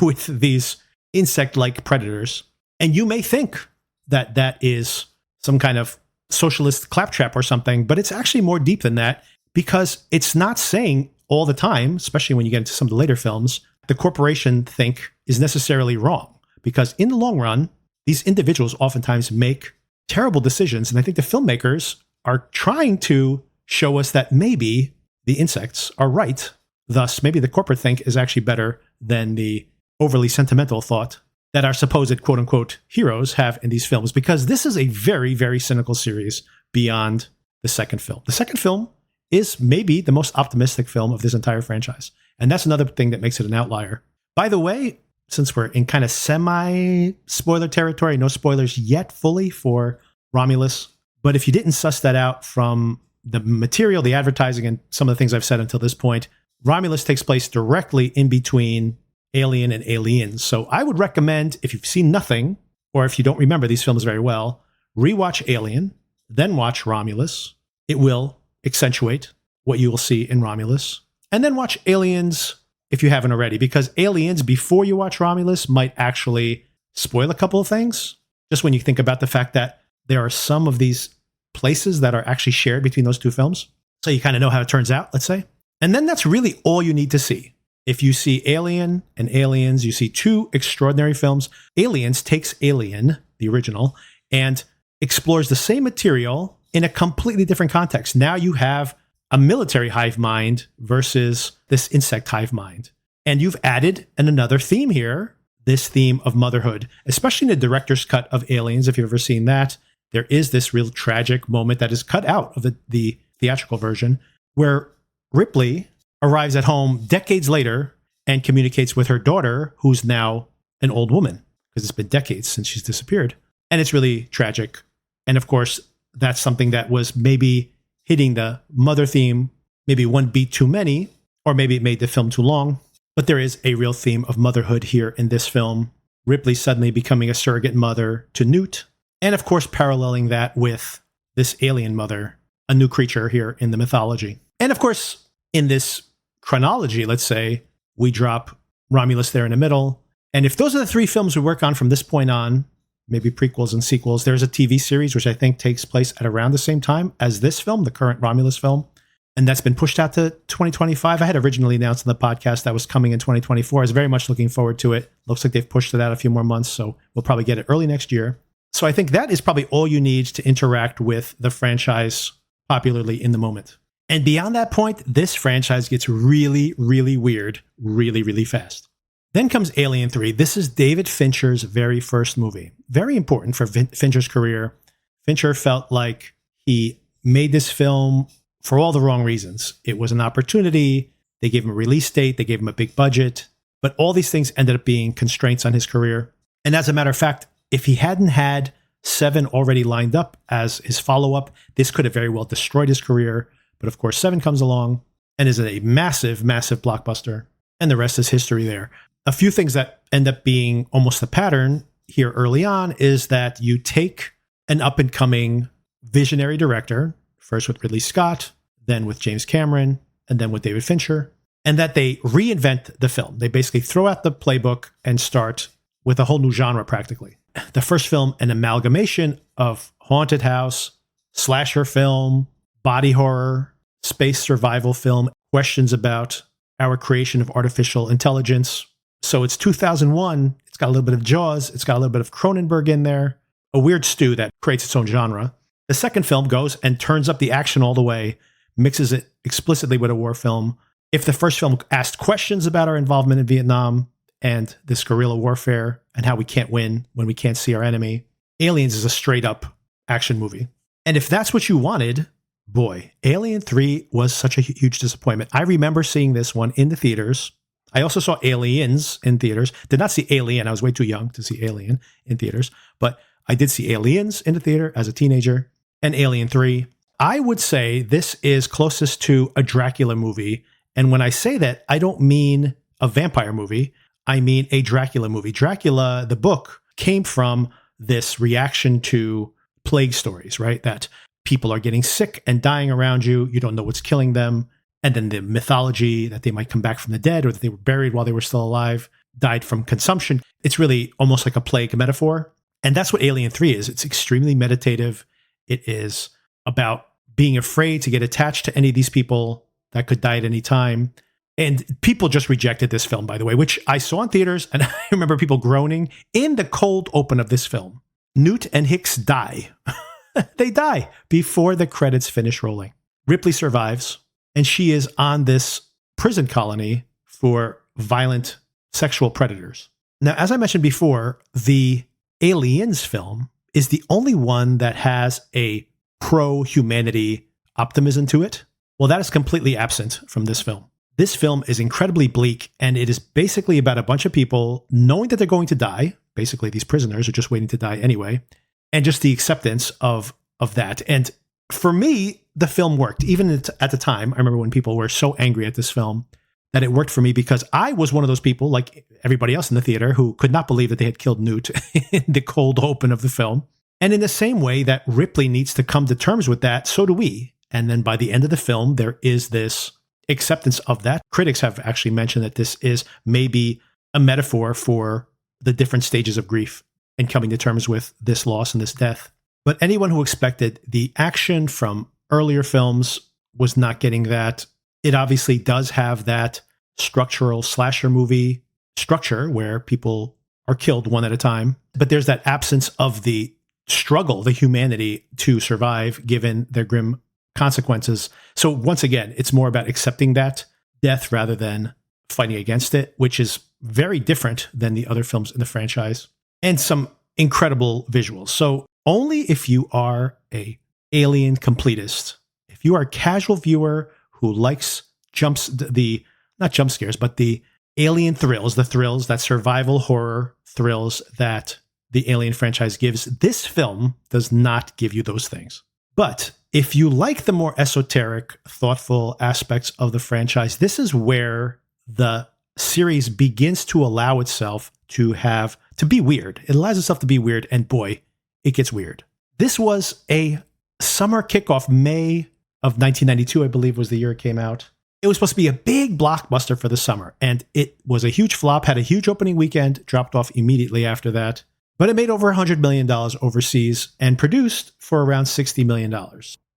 A: with these insect-like predators. And you may think that that is some kind of socialist claptrap or something, but it's actually more deep than that, because it's not saying all the time, especially when you get into some of the later films, the corporation think is necessarily wrong. Because in the long run, these individuals oftentimes make terrible decisions. And I think the filmmakers are trying to show us that maybe the insects are right. Thus, maybe the corporate think is actually better than the overly sentimental thought that our supposed quote-unquote heroes have in these films. Because this is a very, very cynical series beyond the second film. The second film is maybe the most optimistic film of this entire franchise. And that's another thing that makes it an outlier. By the way, since we're in kind of semi-spoiler territory, no spoilers yet fully for Romulus, but if you didn't suss that out from the material, the advertising, and some of the things I've said until this point, Romulus takes place directly in between Alien and Aliens. So I would recommend, if you've seen nothing, or if you don't remember these films very well, rewatch Alien, then watch Romulus. It will accentuate what you will see in Romulus. And then watch Aliens if you haven't already, because Aliens, before you watch Romulus, might actually spoil a couple of things. Just when you think about the fact that there are some of these places that are actually shared between those two films. So you kind of know how it turns out, let's say. And then that's really all you need to see. If you see Alien and Aliens, you see two extraordinary films. Aliens takes Alien, the original, and explores the same material in a completely different context. Now you have a military hive mind versus this insect hive mind. And you've added another theme here, this theme of motherhood, especially in the director's cut of Aliens, if you've ever seen that. There is this real tragic moment that is cut out of the theatrical version where Ripley arrives at home decades later and communicates with her daughter, who's now an old woman, because it's been decades since she's disappeared. And it's really tragic. And of course, that's something that was maybe hitting the mother theme, maybe one beat too many, or maybe it made the film too long. But there is a real theme of motherhood here in this film. Ripley suddenly becoming a surrogate mother to Newt. And of course, paralleling that with this alien mother, a new creature here in the mythology. And of course, in this chronology, let's say, we drop Romulus there in the middle. And if those are the three films we work on from this point on, maybe prequels and sequels, there's a TV series which I think takes place at around the same time as this film, the current Romulus film. And that's been pushed out to 2025. I had originally announced in the podcast that was coming in 2024. I was very much looking forward to it. Looks like they've pushed it out a few more months, so we'll probably get it early next year. So I think that is probably all you need to interact with the franchise popularly in the moment. And beyond that point, this franchise gets really, really weird, really, really fast. Then comes Alien 3. This is David Fincher's very first movie. Very important for Fincher's career. Fincher felt like he made this film for all the wrong reasons. It was an opportunity. They gave him a release date. They gave him a big budget. But all these things ended up being constraints on his career. And as a matter of fact, if he hadn't had 7 already lined up as his follow-up, this could have very well destroyed his career. But of course, 7 comes along and is a massive, massive blockbuster. And the rest is history there. A few things that end up being almost the pattern here early on is that you take an up-and-coming visionary director, first with Ridley Scott, then with James Cameron, and then with David Fincher, and that they reinvent the film. They basically throw out the playbook and start with a whole new genre practically. The first film, an amalgamation of haunted house, slasher film, body horror, space survival film, questions about our creation of artificial intelligence. So it's 2001. It's got a little bit of Jaws. It's got a little bit of Cronenberg in there. A weird stew that creates its own genre. The second film goes and turns up the action all the way, mixes it explicitly with a war film. If the first film asked questions about our involvement in Vietnam and this guerrilla warfare and how we can't win when we can't see our enemy, Aliens is a straight up action movie. And if that's what you wanted, boy, Alien 3 was such a huge disappointment. I remember seeing this one in the theaters. I also saw Aliens in theaters. Did not see Alien. I was way too young to see Alien in theaters. But I did see Aliens in the theater as a teenager and Alien 3. I would say this is closest to a Dracula movie. And when I say that, I don't mean a vampire movie. I mean a Dracula movie. Dracula, the book, came from this reaction to plague stories, right? That people are getting sick and dying around you. You don't know what's killing them. And then the mythology that they might come back from the dead or that they were buried while they were still alive, died from consumption. It's really almost like a plague metaphor. And that's what Alien 3 is. It's extremely meditative. It is about being afraid to get attached to any of these people that could die at any time. And people just rejected this film, by the way, which I saw in theaters. And I remember people groaning in the cold open of this film. Newt and Hicks die. They die before the credits finish rolling. Ripley survives. And she is on this prison colony for violent sexual predators. Now, as I mentioned before, the Aliens film is the only one that has a pro-humanity optimism to it. Well, that is completely absent from this film. This film is incredibly bleak, and it is basically about a bunch of people knowing that they're going to die. Basically, these prisoners are just waiting to die anyway. And just the acceptance of that. And for me, the film worked. Even at the time, I remember when people were so angry at this film that it worked for me because I was one of those people, like everybody else in the theater, who could not believe that they had killed Newt in the cold open of the film. And in the same way that Ripley needs to come to terms with that, so do we. And then by the end of the film, there is this acceptance of that. Critics have actually mentioned that this is maybe a metaphor for the different stages of grief and coming to terms with this loss and this death. But anyone who expected the action from earlier films was not getting that. It obviously does have that structural slasher movie structure where people are killed one at a time. But there's that absence of the struggle, the humanity to survive given their grim consequences. So once again, it's more about accepting that death rather than fighting against it, which is very different than the other films in the franchise, and some incredible visuals. So only if you are a Alien completist, if you are a casual viewer who likes not jump scares, but the Alien thrills, that survival horror thrills that the Alien franchise gives, this film does not give you those things. But if you like the more esoteric, thoughtful aspects of the franchise, this is where the series begins to allow itself to be weird. It allows itself to be weird, and boy, it gets weird. This was a summer kickoff, May of 1992, I believe was the year it came out. It was supposed to be a big blockbuster for the summer, and it was a huge flop, had a huge opening weekend, dropped off immediately after that. But it made over $100 million overseas and produced for around $60 million.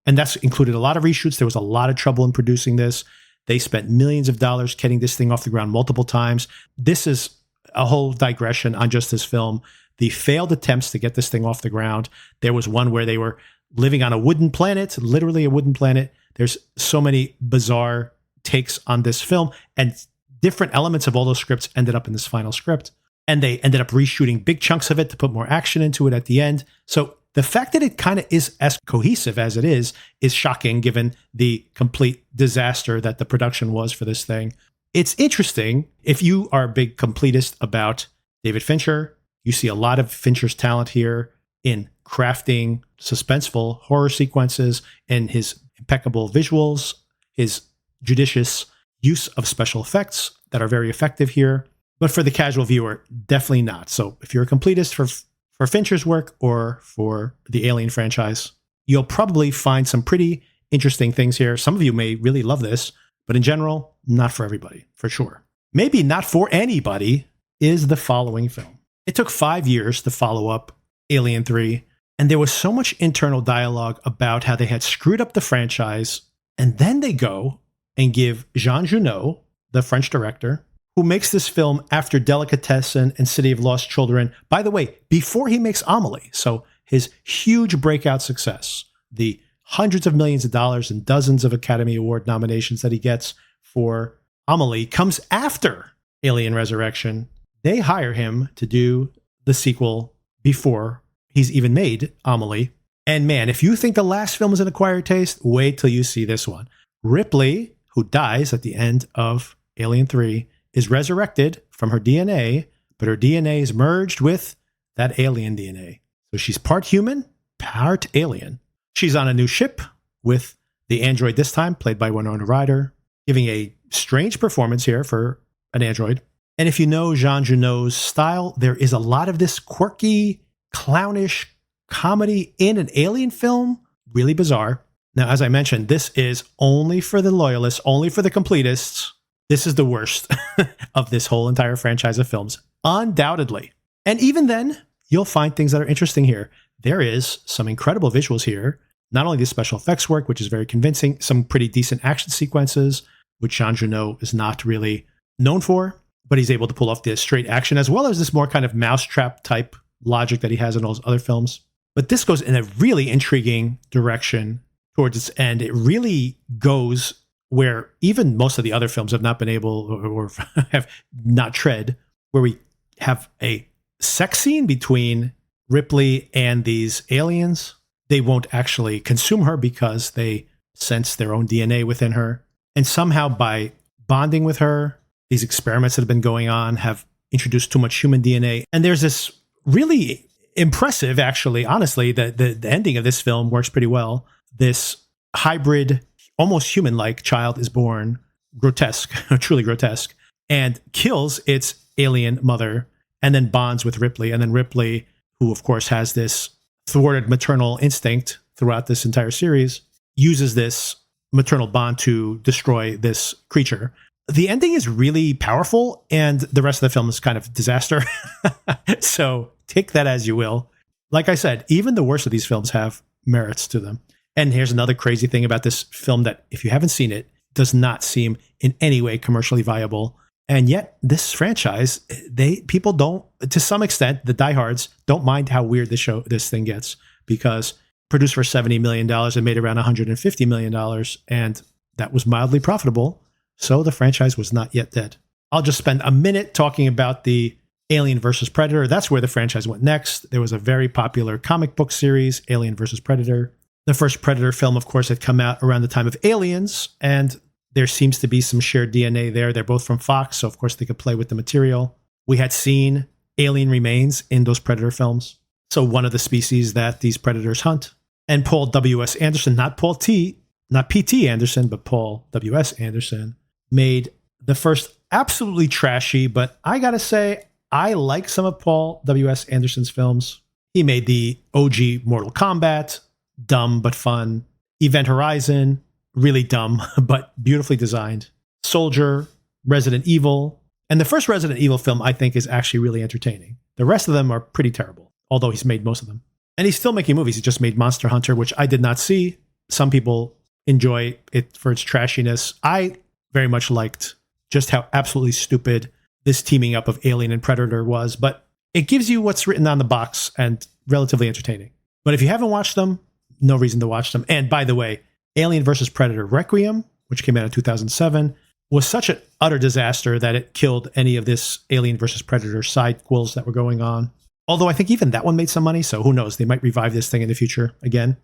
A: And that's included a lot of reshoots. There was a lot of trouble in producing this. They spent millions of dollars getting this thing off the ground multiple times. This is a whole digression on just this film. The failed attempts to get this thing off the ground. There was one where they were living on a wooden planet, literally a wooden planet. There's so many bizarre takes on this film, and different elements of all those scripts ended up in this final script. And they ended up reshooting big chunks of it to put more action into it at the end. So the fact that it kind of is as cohesive as it is shocking given the complete disaster that the production was for this thing. It's interesting. If you are a big completist about David Fincher, you see a lot of Fincher's talent here in crafting suspenseful horror sequences and his impeccable visuals, his judicious use of special effects that are very effective here. But for the casual viewer, definitely not. So if you're a completist for Fincher's work or for the Alien franchise, you'll probably find some pretty interesting things here. Some of you may really love this, but in general, not for everybody, for sure. Maybe not for anybody is the following film. It took 5 years to follow up Alien 3, and there was so much internal dialogue about how they had screwed up the franchise, and then they go and give Jean Junot, the French director, who makes this film after Delicatessen and City of Lost Children, by the way, before he makes Amelie. So his huge breakout success, the hundreds of millions of dollars and dozens of Academy Award nominations that he gets for Amelie comes after Alien Resurrection. They hire him to do the sequel before he's even made Amelie. And man, if you think the last film is an acquired taste, wait till you see this one. Ripley, who dies at the end of Alien 3, is resurrected from her DNA, but her DNA is merged with that alien DNA. So she's part human, part alien. She's on a new ship with the android this time, played by Winona Ryder, giving a strange performance here for an android. And if you know Jean Junot's style, there is a lot of this quirky, clownish comedy in an alien film. Really bizarre. Now, as I mentioned, this is only for the loyalists, only for the completists. This is the worst of this whole entire franchise of films, undoubtedly. And even then, you'll find things that are interesting here. There is some incredible visuals here. Not only the special effects work, which is very convincing, some pretty decent action sequences, which Jean Junot is not really known for, but he's able to pull off this straight action, as well as this more kind of mousetrap type logic that he has in all his other films. But this goes in a really intriguing direction towards its end. It really goes where even most of the other films have not been able or have not tread, where we have a sex scene between Ripley and these aliens. They won't actually consume her because they sense their own DNA within her. And somehow by bonding with her, these experiments that have been going on have introduced too much human DNA. And there's this really impressive, actually, honestly, the ending of this film works pretty well. This hybrid, almost human-like child is born, grotesque, truly grotesque, and kills its alien mother and then bonds with Ripley. And then Ripley, who of course has this thwarted maternal instinct throughout this entire series, uses this maternal bond to destroy this creature. The ending is really powerful, and the rest of the film is kind of a disaster. So take that as you will. Like I said, even the worst of these films have merits to them. And here's another crazy thing about this film that, if you haven't seen it, does not seem in any way commercially viable. And yet this franchise, people don't, to some extent, the diehards don't mind how weird this thing gets, because produced for $70 million and made around $150 million, and that was mildly profitable. So the franchise was not yet dead. I'll just spend a minute talking about the Alien versus Predator. That's where the franchise went next. There was a very popular comic book series, Alien versus Predator. The first Predator film, of course, had come out around the time of Aliens, and there seems to be some shared DNA there. They're both from Fox, so of course they could play with the material. We had seen alien remains in those Predator films. So one of the species that these predators hunt. And Paul W.S. Anderson, not P.T. Anderson, but Paul W.S. Anderson, made the first absolutely trashy, but I gotta say, I like some of Paul W.S. Anderson's films. He made the OG Mortal Kombat, dumb but fun. Event Horizon, really dumb, but beautifully designed. Soldier, Resident Evil. And the first Resident Evil film, I think, is actually really entertaining. The rest of them are pretty terrible, although he's made most of them. And he's still making movies. He just made Monster Hunter, which I did not see. Some people enjoy it for its trashiness. I very much liked just how absolutely stupid this teaming up of Alien and Predator was, but it gives you what's written on the box and relatively entertaining. But if you haven't watched them, no reason to watch them. And by the way, Alien vs. Predator Requiem, which came out in 2007, was such an utter disaster that it killed any of this Alien vs. Predator sidequels that were going on. Although I think even that one made some money, so who knows? They might revive this thing in the future again.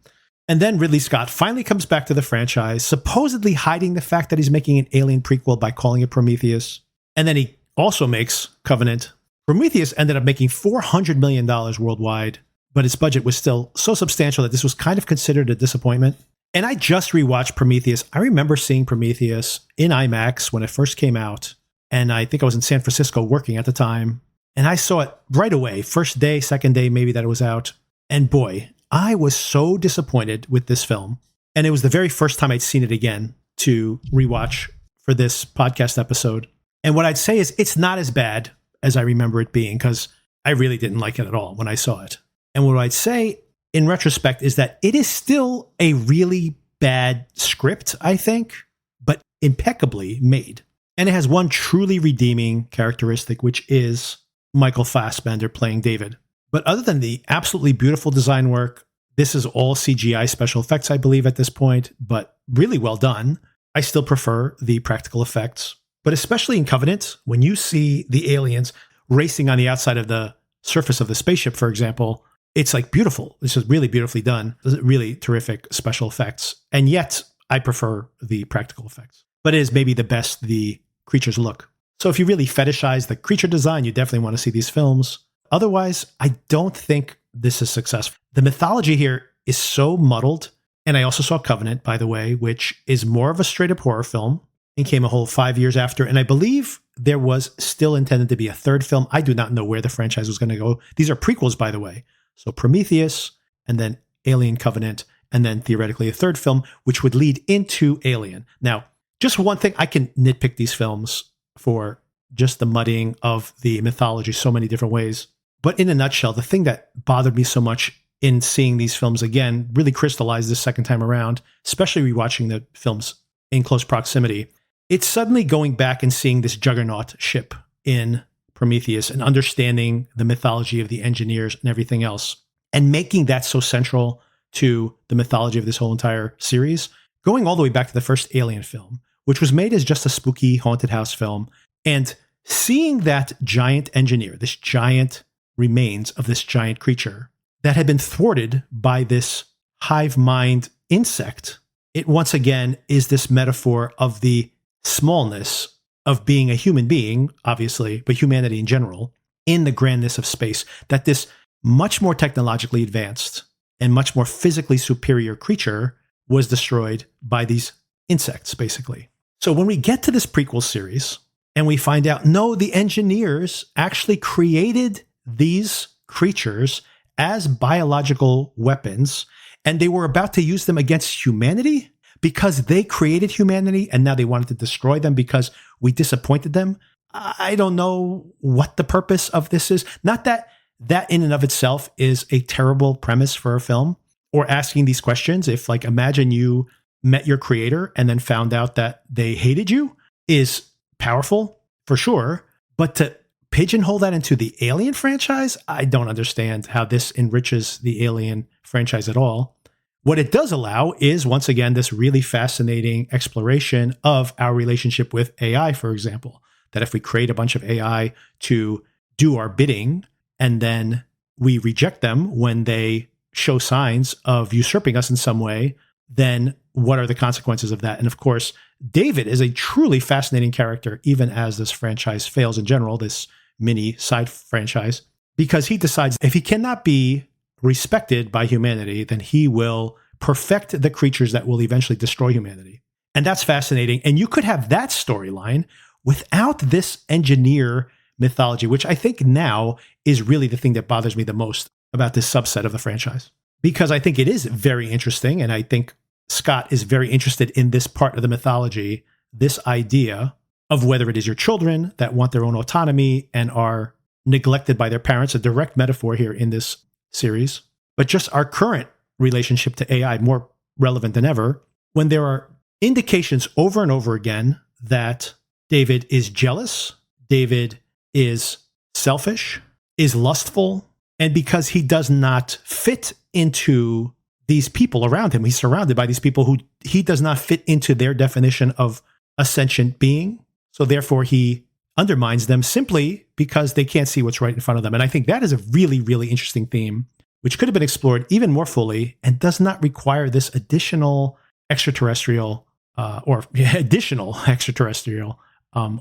A: And then Ridley Scott finally comes back to the franchise, supposedly hiding the fact that he's making an Alien prequel by calling it Prometheus. And then he also makes Covenant. Prometheus ended up making $400 million worldwide, but its budget was still so substantial that this was kind of considered a disappointment. And I just rewatched Prometheus. I remember seeing Prometheus in IMAX when it first came out. And I think I was in San Francisco working at the time. And I saw it right away, first day, second day, maybe that it was out. And boy, I was so disappointed with this film. And it was the very first time I'd seen it again to rewatch for this podcast episode. And what I'd say is it's not as bad as I remember it being, because I really didn't like it at all when I saw it. And what I'd say in retrospect is that it is still a really bad script, I think, but impeccably made. And it has one truly redeeming characteristic, which is Michael Fassbender playing David. But other than the absolutely beautiful design work, this is all CGI special effects, I believe, at this point, but really well done. I still prefer the practical effects. But especially in Covenant, when you see the aliens racing on the outside of the surface of the spaceship, for example, it's like beautiful. This is really beautifully done. Really terrific special effects. And yet, I prefer the practical effects. But it is maybe the best the creatures look. So if you really fetishize the creature design, you definitely want to see these films. Otherwise, I don't think this is successful. The mythology here is so muddled. And I also saw Covenant, by the way, which is more of a straight-up horror film and came a whole 5 years after. And I believe there was still intended to be a third film. I do not know where the franchise was going to go. These are prequels, by the way. So Prometheus, and then Alien Covenant, and then theoretically a third film, which would lead into Alien. Now, just one thing, I can nitpick these films for just the muddying of the mythology so many different ways. But in a nutshell, the thing that bothered me so much in seeing these films again really crystallized this second time around, especially rewatching the films in close proximity. It's suddenly going back and seeing this juggernaut ship in Prometheus and understanding the mythology of the engineers and everything else, and making that so central to the mythology of this whole entire series, going all the way back to the first Alien film, which was made as just a spooky haunted house film, and seeing that giant engineer, this giant remains of this giant creature that had been thwarted by this hive mind insect. It once again is this metaphor of the smallness of being a human being, obviously, but humanity in general, in the grandness of space, that this much more technologically advanced and much more physically superior creature was destroyed by these insects, basically. So when we get to this prequel series and we find out, no, the engineers actually created these creatures as biological weapons, and they were about to use them against humanity because they created humanity, and now they wanted to destroy them because we disappointed them. I don't know what the purpose of this is. Not that that in and of itself is a terrible premise for a film, or asking these questions. If, like, imagine you met your creator and then found out that they hated you, is powerful for sure. But to pigeonhole that into the Alien franchise, I don't understand how this enriches the Alien franchise at all. What it does allow is, once again, this really fascinating exploration of our relationship with AI, for example. That if we create a bunch of AI to do our bidding and then we reject them when they show signs of usurping us in some way, then what are the consequences of that? And of course, David is a truly fascinating character, even as this franchise fails in general, this mini side franchise, because he decides if he cannot be respected by humanity, then he will perfect the creatures that will eventually destroy humanity. And that's fascinating. And you could have that storyline without this engineer mythology, which I think now is really the thing that bothers me the most about this subset of the franchise. Because I think it is very interesting, and I think Scott is very interested in this part of the mythology, this idea of whether it is your children that want their own autonomy and are neglected by their parents, a direct metaphor here in this series, but just our current relationship to AI, more relevant than ever, when there are indications over and over again that David is jealous, David is selfish, is lustful, and because he does not fit into these people around him, he's surrounded by these people who he does not fit into their definition of a sentient being. So therefore, he undermines them simply because they can't see what's right in front of them. And I think that is a really, really interesting theme, which could have been explored even more fully and does not require this additional extraterrestrial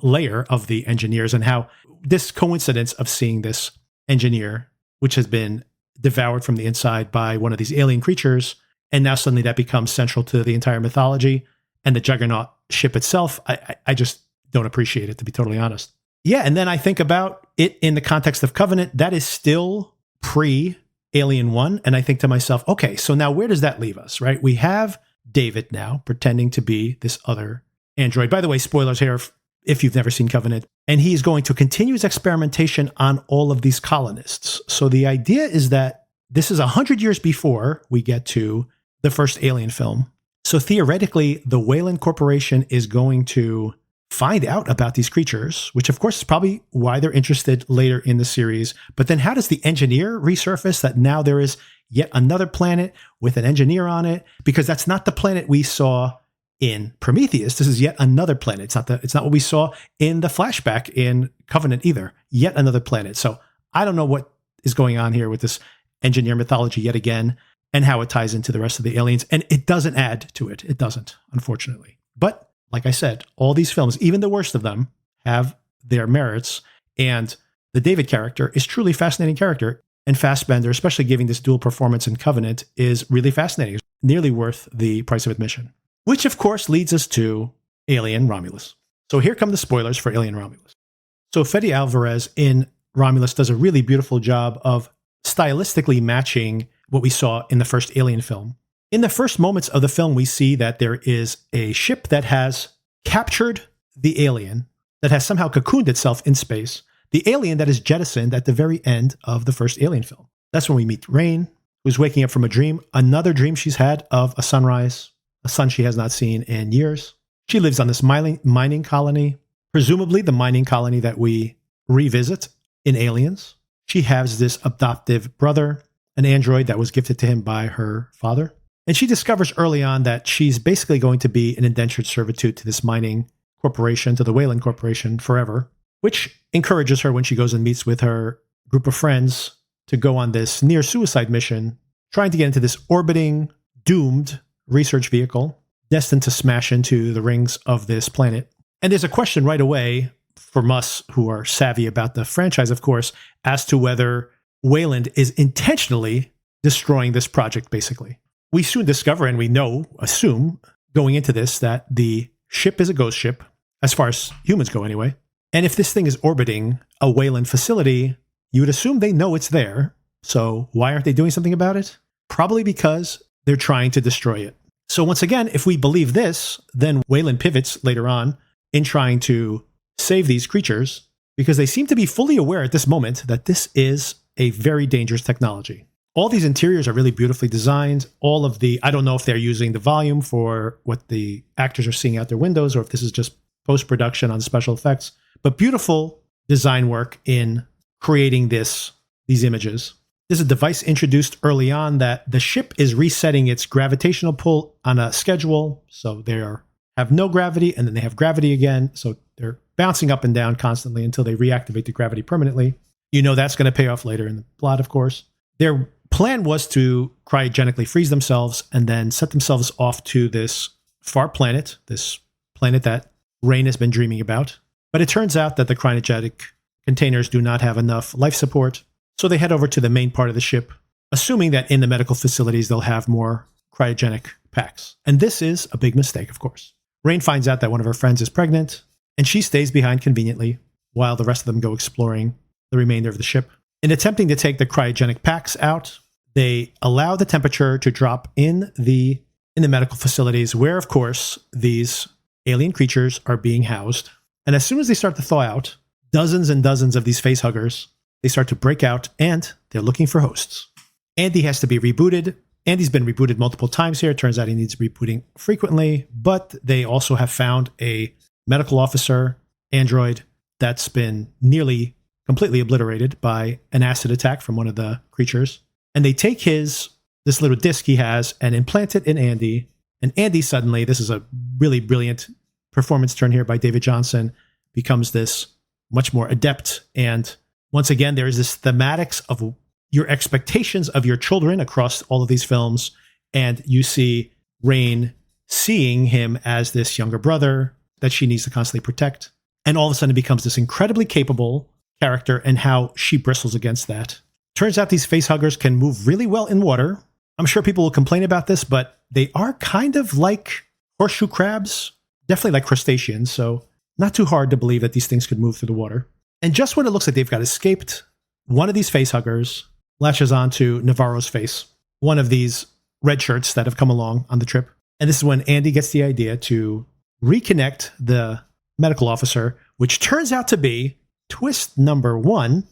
A: layer of the engineers, and how this coincidence of seeing this engineer, which has been devoured from the inside by one of these alien creatures, and now suddenly that becomes central to the entire mythology and the Juggernaut ship itself. I just don't appreciate it, to be totally honest. Yeah, and then I think about it in the context of Covenant. That is still pre-Alien 1, and I think to myself, okay, so now where does that leave us, right? We have David now pretending to be this other android. By the way, spoilers here if you've never seen Covenant. And he's going to continue his experimentation on all of these colonists. So the idea is that this is 100 years before we get to the first Alien film. So theoretically, the Weyland Corporation is going to find out about these creatures, which of course is probably why they're interested later in the series. But then how does the engineer resurface that now there is yet another planet with an engineer on it? Because that's not the planet we saw in Prometheus. This is yet another planet. It's not what we saw in the flashback in Covenant either. Yet another planet. So I don't know what is going on here with this engineer mythology yet again, and how it ties into the rest of the aliens. And it doesn't add to it. It doesn't, unfortunately. But like I said, all these films, even the worst of them, have their merits. And the David character is truly a fascinating character. And Fassbender, especially giving this dual performance in Covenant, is really fascinating. It's nearly worth the price of admission. Which, of course, leads us to Alien Romulus. So here come the spoilers for Alien Romulus. So Fede Alvarez in Romulus does a really beautiful job of stylistically matching what we saw in the first Alien film. In the first moments of the film, we see that there is a ship that has captured the alien, that has somehow cocooned itself in space, the alien that is jettisoned at the very end of the first Alien film. That's when we meet Rain, who's waking up from a dream, another dream she's had of a sunrise, a sun she has not seen in years. She lives on this mining colony, presumably the mining colony that we revisit in Aliens. She has this adoptive brother, an android that was gifted to him by her father. And she discovers early on that she's basically going to be an indentured servitude to this mining corporation, to the Weyland Corporation, forever, which encourages her when she goes and meets with her group of friends to go on this near suicide mission, trying to get into this orbiting, doomed research vehicle destined to smash into the rings of this planet. And there's a question right away from us who are savvy about the franchise, of course, as to whether Weyland is intentionally destroying this project, basically. We soon discover, and we assume, going into this, that the ship is a ghost ship, as far as humans go anyway. And if this thing is orbiting a Weyland facility, you would assume they know it's there. So why aren't they doing something about it? Probably because they're trying to destroy it. So once again, if we believe this, then Weyland pivots later on in trying to save these creatures, because they seem to be fully aware at this moment that this is a very dangerous technology. All these interiors are really beautifully designed. All of I don't know if they're using the volume for what the actors are seeing out their windows, or if this is just post-production on special effects, but beautiful design work in creating these images. There's a device introduced early on that the ship is resetting its gravitational pull on a schedule. So they have no gravity, and then they have gravity again. So they're bouncing up and down constantly until they reactivate the gravity permanently. You know that's going to pay off later in the plot, of course. Their plan was to cryogenically freeze themselves and then set themselves off to this far planet, this planet that Rain has been dreaming about. But it turns out that the cryogenic containers do not have enough life support. So they head over to the main part of the ship, assuming that in the medical facilities they'll have more cryogenic packs. And this is a big mistake, of course. Rain finds out that one of her friends is pregnant, and she stays behind conveniently while the rest of them go exploring the remainder of the ship. In attempting to take the cryogenic packs out, they allow the temperature to drop in the medical facilities where, of course, these alien creatures are being housed. And as soon as they start to thaw out, dozens and dozens of these facehuggers, they start to break out, and they're looking for hosts. Andy has to be rebooted. Andy's been rebooted multiple times here. It turns out he needs rebooting frequently, but they also have found a medical officer android that's been nearly completely obliterated by an acid attack from one of the creatures. And they take this little disc he has and implant it in Andy. And Andy suddenly, this is a really brilliant performance turn here by David Johnson, becomes this much more adept. And once again, there is this thematics of your expectations of your children across all of these films. And you see Rain seeing him as this younger brother that she needs to constantly protect. And all of a sudden it becomes this incredibly capable character, and how she bristles against that. Turns out these facehuggers can move really well in water. I'm sure people will complain about this, but they are kind of like horseshoe crabs, definitely like crustaceans. So not too hard to believe that these things could move through the water. And just when it looks like they've got escaped, one of these facehuggers latches onto Navarro's face, one of these red shirts that have come along on the trip. And this is when Andy gets the idea to reconnect the medical officer, which turns out to be twist number 1,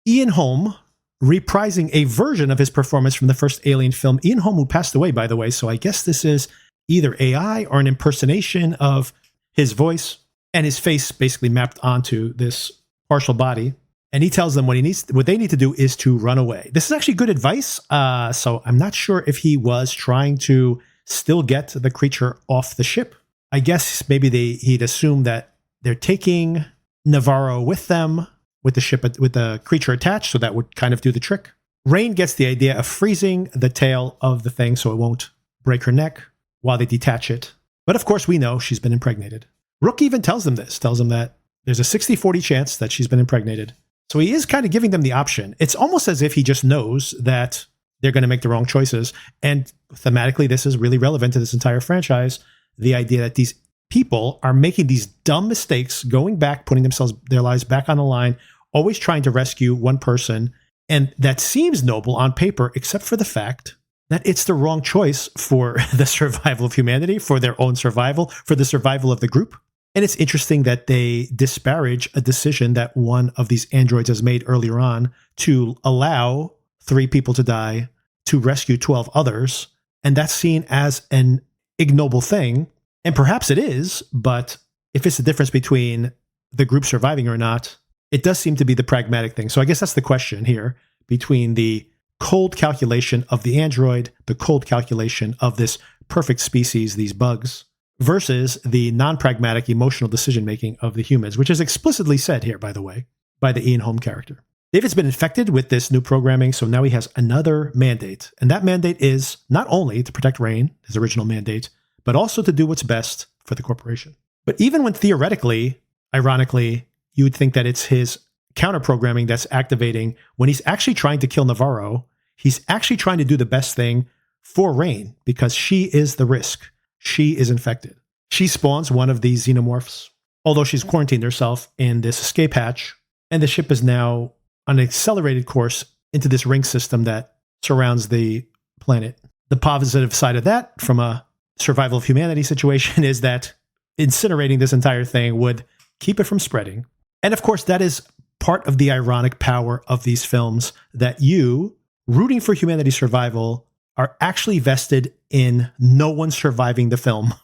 A: Ian Holm, reprising a version of his performance from the first Alien film. Ian Holm, who passed away, by the way, so I guess this is either AI or an impersonation of his voice, and his face basically mapped onto this partial body. And he tells them what they need to do is to run away. This is actually good advice. So I'm not sure if he was trying to still get the creature off the ship. I guess maybe he'd assumed that they're taking Navarro with them, with the ship, with the creature attached, so that would kind of do the trick. Rain gets the idea of freezing the tail of the thing so it won't break her neck while they detach it. But of course, we know she's been impregnated. Rook even tells them that there's a 60-40 chance that she's been impregnated. So he is kind of giving them the option. It's almost as if he just knows that they're going to make the wrong choices. And thematically, this is really relevant to this entire franchise. The idea that these people are making these dumb mistakes, going back, putting their lives back on the line, always trying to rescue one person. And that seems noble on paper, except for the fact that it's the wrong choice for the survival of humanity, for their own survival, for the survival of the group. And it's interesting that they disparage a decision that one of these androids has made earlier on to allow 3 people to die to rescue 12 others. And that's seen as an ignoble thing. And perhaps it is, but if it's the difference between the group surviving or not, it does seem to be the pragmatic thing. So I guess that's the question here, between the cold calculation of the android, the cold calculation of this perfect species, these bugs, versus the non-pragmatic emotional decision-making of the humans, which is explicitly said here, by the way, by the Ian Holm character. David's been infected with this new programming, so now he has another mandate. And that mandate is not only to protect Rain, his original mandate, but also to do what's best for the corporation. But even when theoretically, ironically, you would think that it's his counter-programming that's activating, when he's actually trying to kill Navarro, he's actually trying to do the best thing for Rain, because she is the risk. She is infected. She spawns one of these xenomorphs, although she's quarantined herself in this escape hatch, and the ship is now on an accelerated course into this ring system that surrounds the planet. The positive side of that, from a survival of humanity situation, is that incinerating this entire thing would keep it from spreading. And of course, that is part of the ironic power of these films, that you, rooting for humanity's survival, are actually vested in no one surviving the film.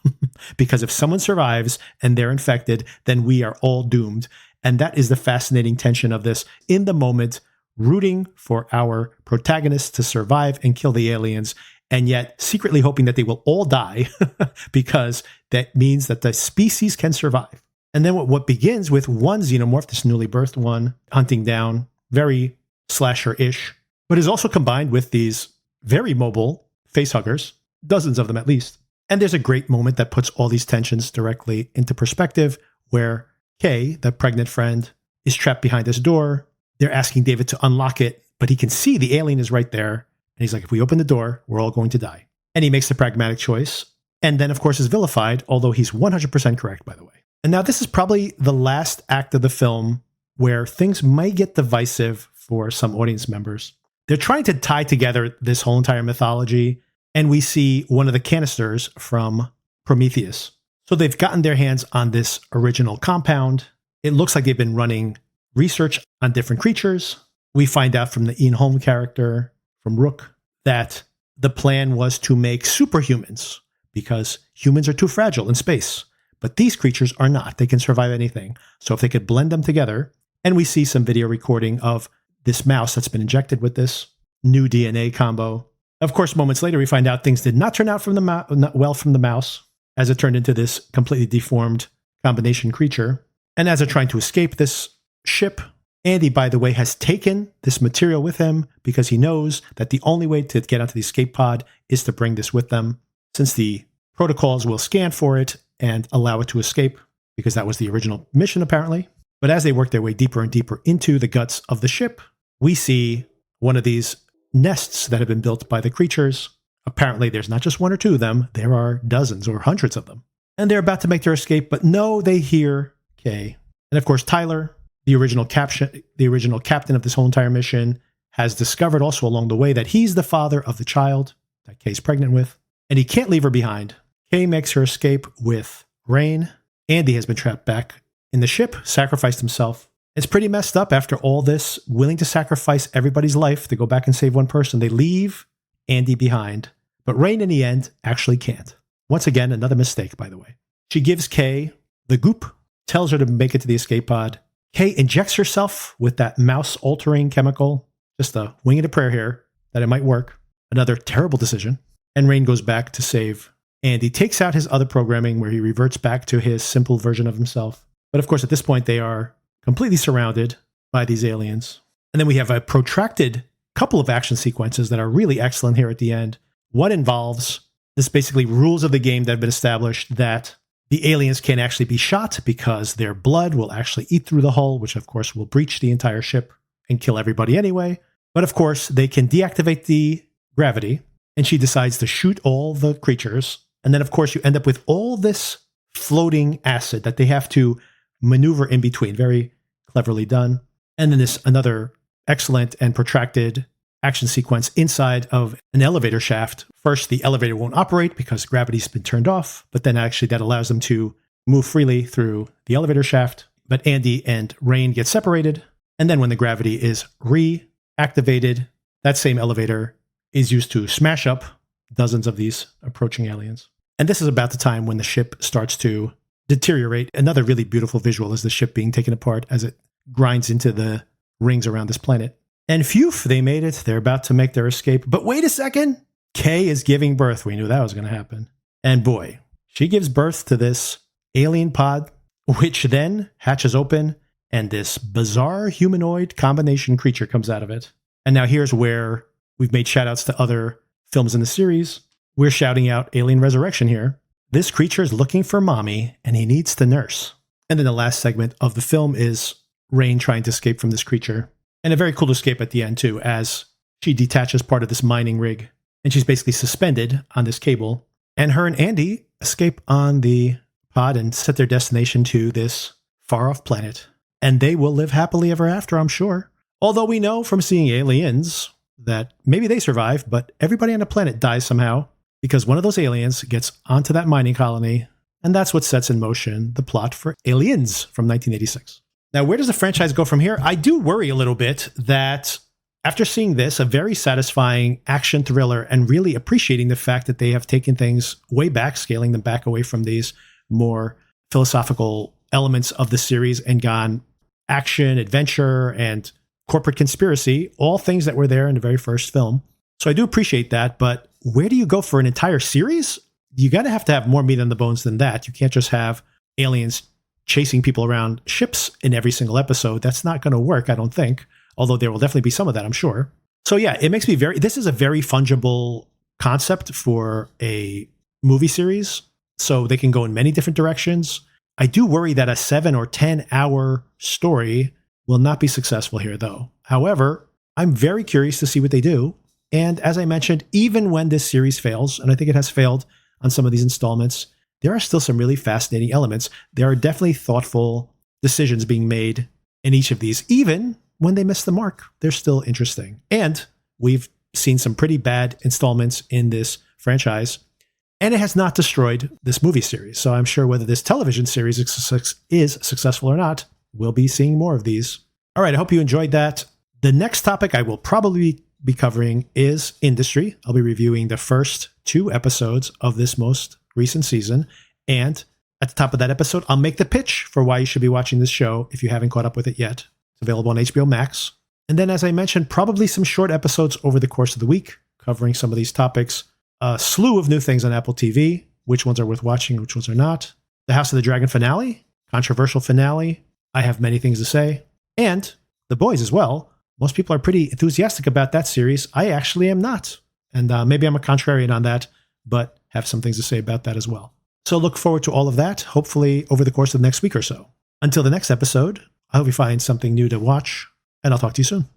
A: Because if someone survives and they're infected, then we are all doomed. And that is the fascinating tension of this. In the moment, rooting for our protagonists to survive and kill the aliens, and yet secretly hoping that they will all die because that means that the species can survive. And then what begins with one xenomorph, this newly birthed one, hunting down, very slasher-ish, but is also combined with these very mobile facehuggers, dozens of them at least. And there's a great moment that puts all these tensions directly into perspective, where Kay, the pregnant friend, is trapped behind this door. They're asking David to unlock it, but he can see the alien is right there. And he's like, if we open the door, we're all going to die. And he makes the pragmatic choice. And then, of course, is vilified, although he's 100% correct, by the way. And now this is probably the last act of the film where things might get divisive for some audience members. They're trying to tie together this whole entire mythology, and we see one of the canisters from Prometheus. So they've gotten their hands on this original compound. It looks like they've been running research on different creatures. We find out from the Ian Holm character, from Rook, that the plan was to make superhumans because humans are too fragile in space. But these creatures are not. They can survive anything. So if they could blend them together, and we see some video recording of this mouse that's been injected with this new DNA combo. Of course, moments later, we find out things did not turn out well from the mouse, as it turned into this completely deformed combination creature. And as they're trying to escape this ship, Andy, by the way, has taken this material with him because he knows that the only way to get onto the escape pod is to bring this with them, since the protocols will scan for it and allow it to escape, because that was the original mission, apparently. But as they work their way deeper and deeper into the guts of the ship, we see one of these nests that have been built by the creatures. Apparently, there's not just one or two of them. There are dozens or hundreds of them. And they're about to make their escape, but no, they hear Kay. And of course, Tyler, the original captain of this whole entire mission, has discovered also along the way that he's the father of the child that Kay's pregnant with, and he can't leave her behind. Kay makes her escape with Rain. Andy has been trapped back in the ship, sacrificed himself. It's pretty messed up after all this, willing to sacrifice everybody's life to go back and save one person. They leave Andy behind, but Rain in the end actually can't. Once again, another mistake, by the way. She gives Kay the goop, tells her to make it to the escape pod. Kay injects herself with that mouse-altering chemical, just a wing and a prayer here that it might work. Another terrible decision. And Rain goes back to save Andy, takes out his other programming where he reverts back to his simple version of himself. But of course, at this point, they are completely surrounded by these aliens. And then we have a protracted couple of action sequences that are really excellent here at the end. One involves this basically rules of the game that have been established that the aliens can't actually be shot because their blood will actually eat through the hull, which of course will breach the entire ship and kill everybody anyway. But of course, they can deactivate the gravity, and she decides to shoot all the creatures. And then, of course, you end up with all this floating acid that they have to maneuver in between. Very cleverly done. And then this another excellent and protracted action sequence inside of an elevator shaft. First, the elevator won't operate because gravity's been turned off, but then actually that allows them to move freely through the elevator shaft. But Andy and Rain get separated. And then when the gravity is reactivated, that same elevator is used to smash up dozens of these approaching aliens. And this is about the time when the ship starts to deteriorate. Another really beautiful visual is the ship being taken apart as it grinds into the rings around this planet. And phew, they made it. They're about to make their escape. But wait a second. Kay is giving birth. We knew that was going to happen. And boy, she gives birth to this alien pod, which then hatches open, and this bizarre humanoid combination creature comes out of it. And now here's where we've made shout outs to other films in the series. We're shouting out Alien Resurrection here. This creature is looking for mommy, and he needs to nurse. And then the last segment of the film is Rain trying to escape from this creature. And a very cool escape at the end, too, as she detaches part of this mining rig. And she's basically suspended on this cable. And her and Andy escape on the pod and set their destination to this far-off planet. And they will live happily ever after, I'm sure. Although we know from seeing Aliens that maybe they survive, but everybody on the planet dies somehow because one of those aliens gets onto that mining colony. And that's what sets in motion the plot for Aliens from 1986. Now, where does the franchise go from here? I do worry a little bit that after seeing this, a very satisfying action thriller, and really appreciating the fact that they have taken things way back, scaling them back away from these more philosophical elements of the series and gone action, adventure, and corporate conspiracy, all things that were there in the very first film. So I do appreciate that, but where do you go for an entire series? You got to have more meat on the bones than that. You can't just have aliens chasing people around ships in every single episode. That's not going to work, I don't think, although there will definitely be some of that, I'm sure. So yeah, it makes me this is a very fungible concept for a movie series, so they can go in many different directions. I do worry that a 7 or 10 hour story will not be successful here, though. However, I'm very curious to see what they do. And as I mentioned, even when this series fails, and I think it has failed on some of these installments, there are still some really fascinating elements. There are definitely thoughtful decisions being made in each of these. Even when they miss the mark, they're still interesting. And we've seen some pretty bad installments in this franchise, and it has not destroyed this movie series. So I'm sure whether this television series is successful or not, we'll be seeing more of these. All right, I hope you enjoyed that. The next topic I will probably be covering is industry. I'll be reviewing the first 2 episodes of this most recent season. And at the top of that episode, I'll make the pitch for why you should be watching this show if you haven't caught up with it yet. It's available on HBO Max. And then, as I mentioned, probably some short episodes over the course of the week covering some of these topics. A slew of new things on Apple TV. Which ones are worth watching, which ones are not. The House of the Dragon finale. Controversial finale. I have many things to say. And The Boys as well. Most people are pretty enthusiastic about that series. I actually am not. And maybe I'm a contrarian on that, but have some things to say about that as well. So look forward to all of that, hopefully over the course of the next week or so. Until the next episode, I hope you find something new to watch, and I'll talk to you soon.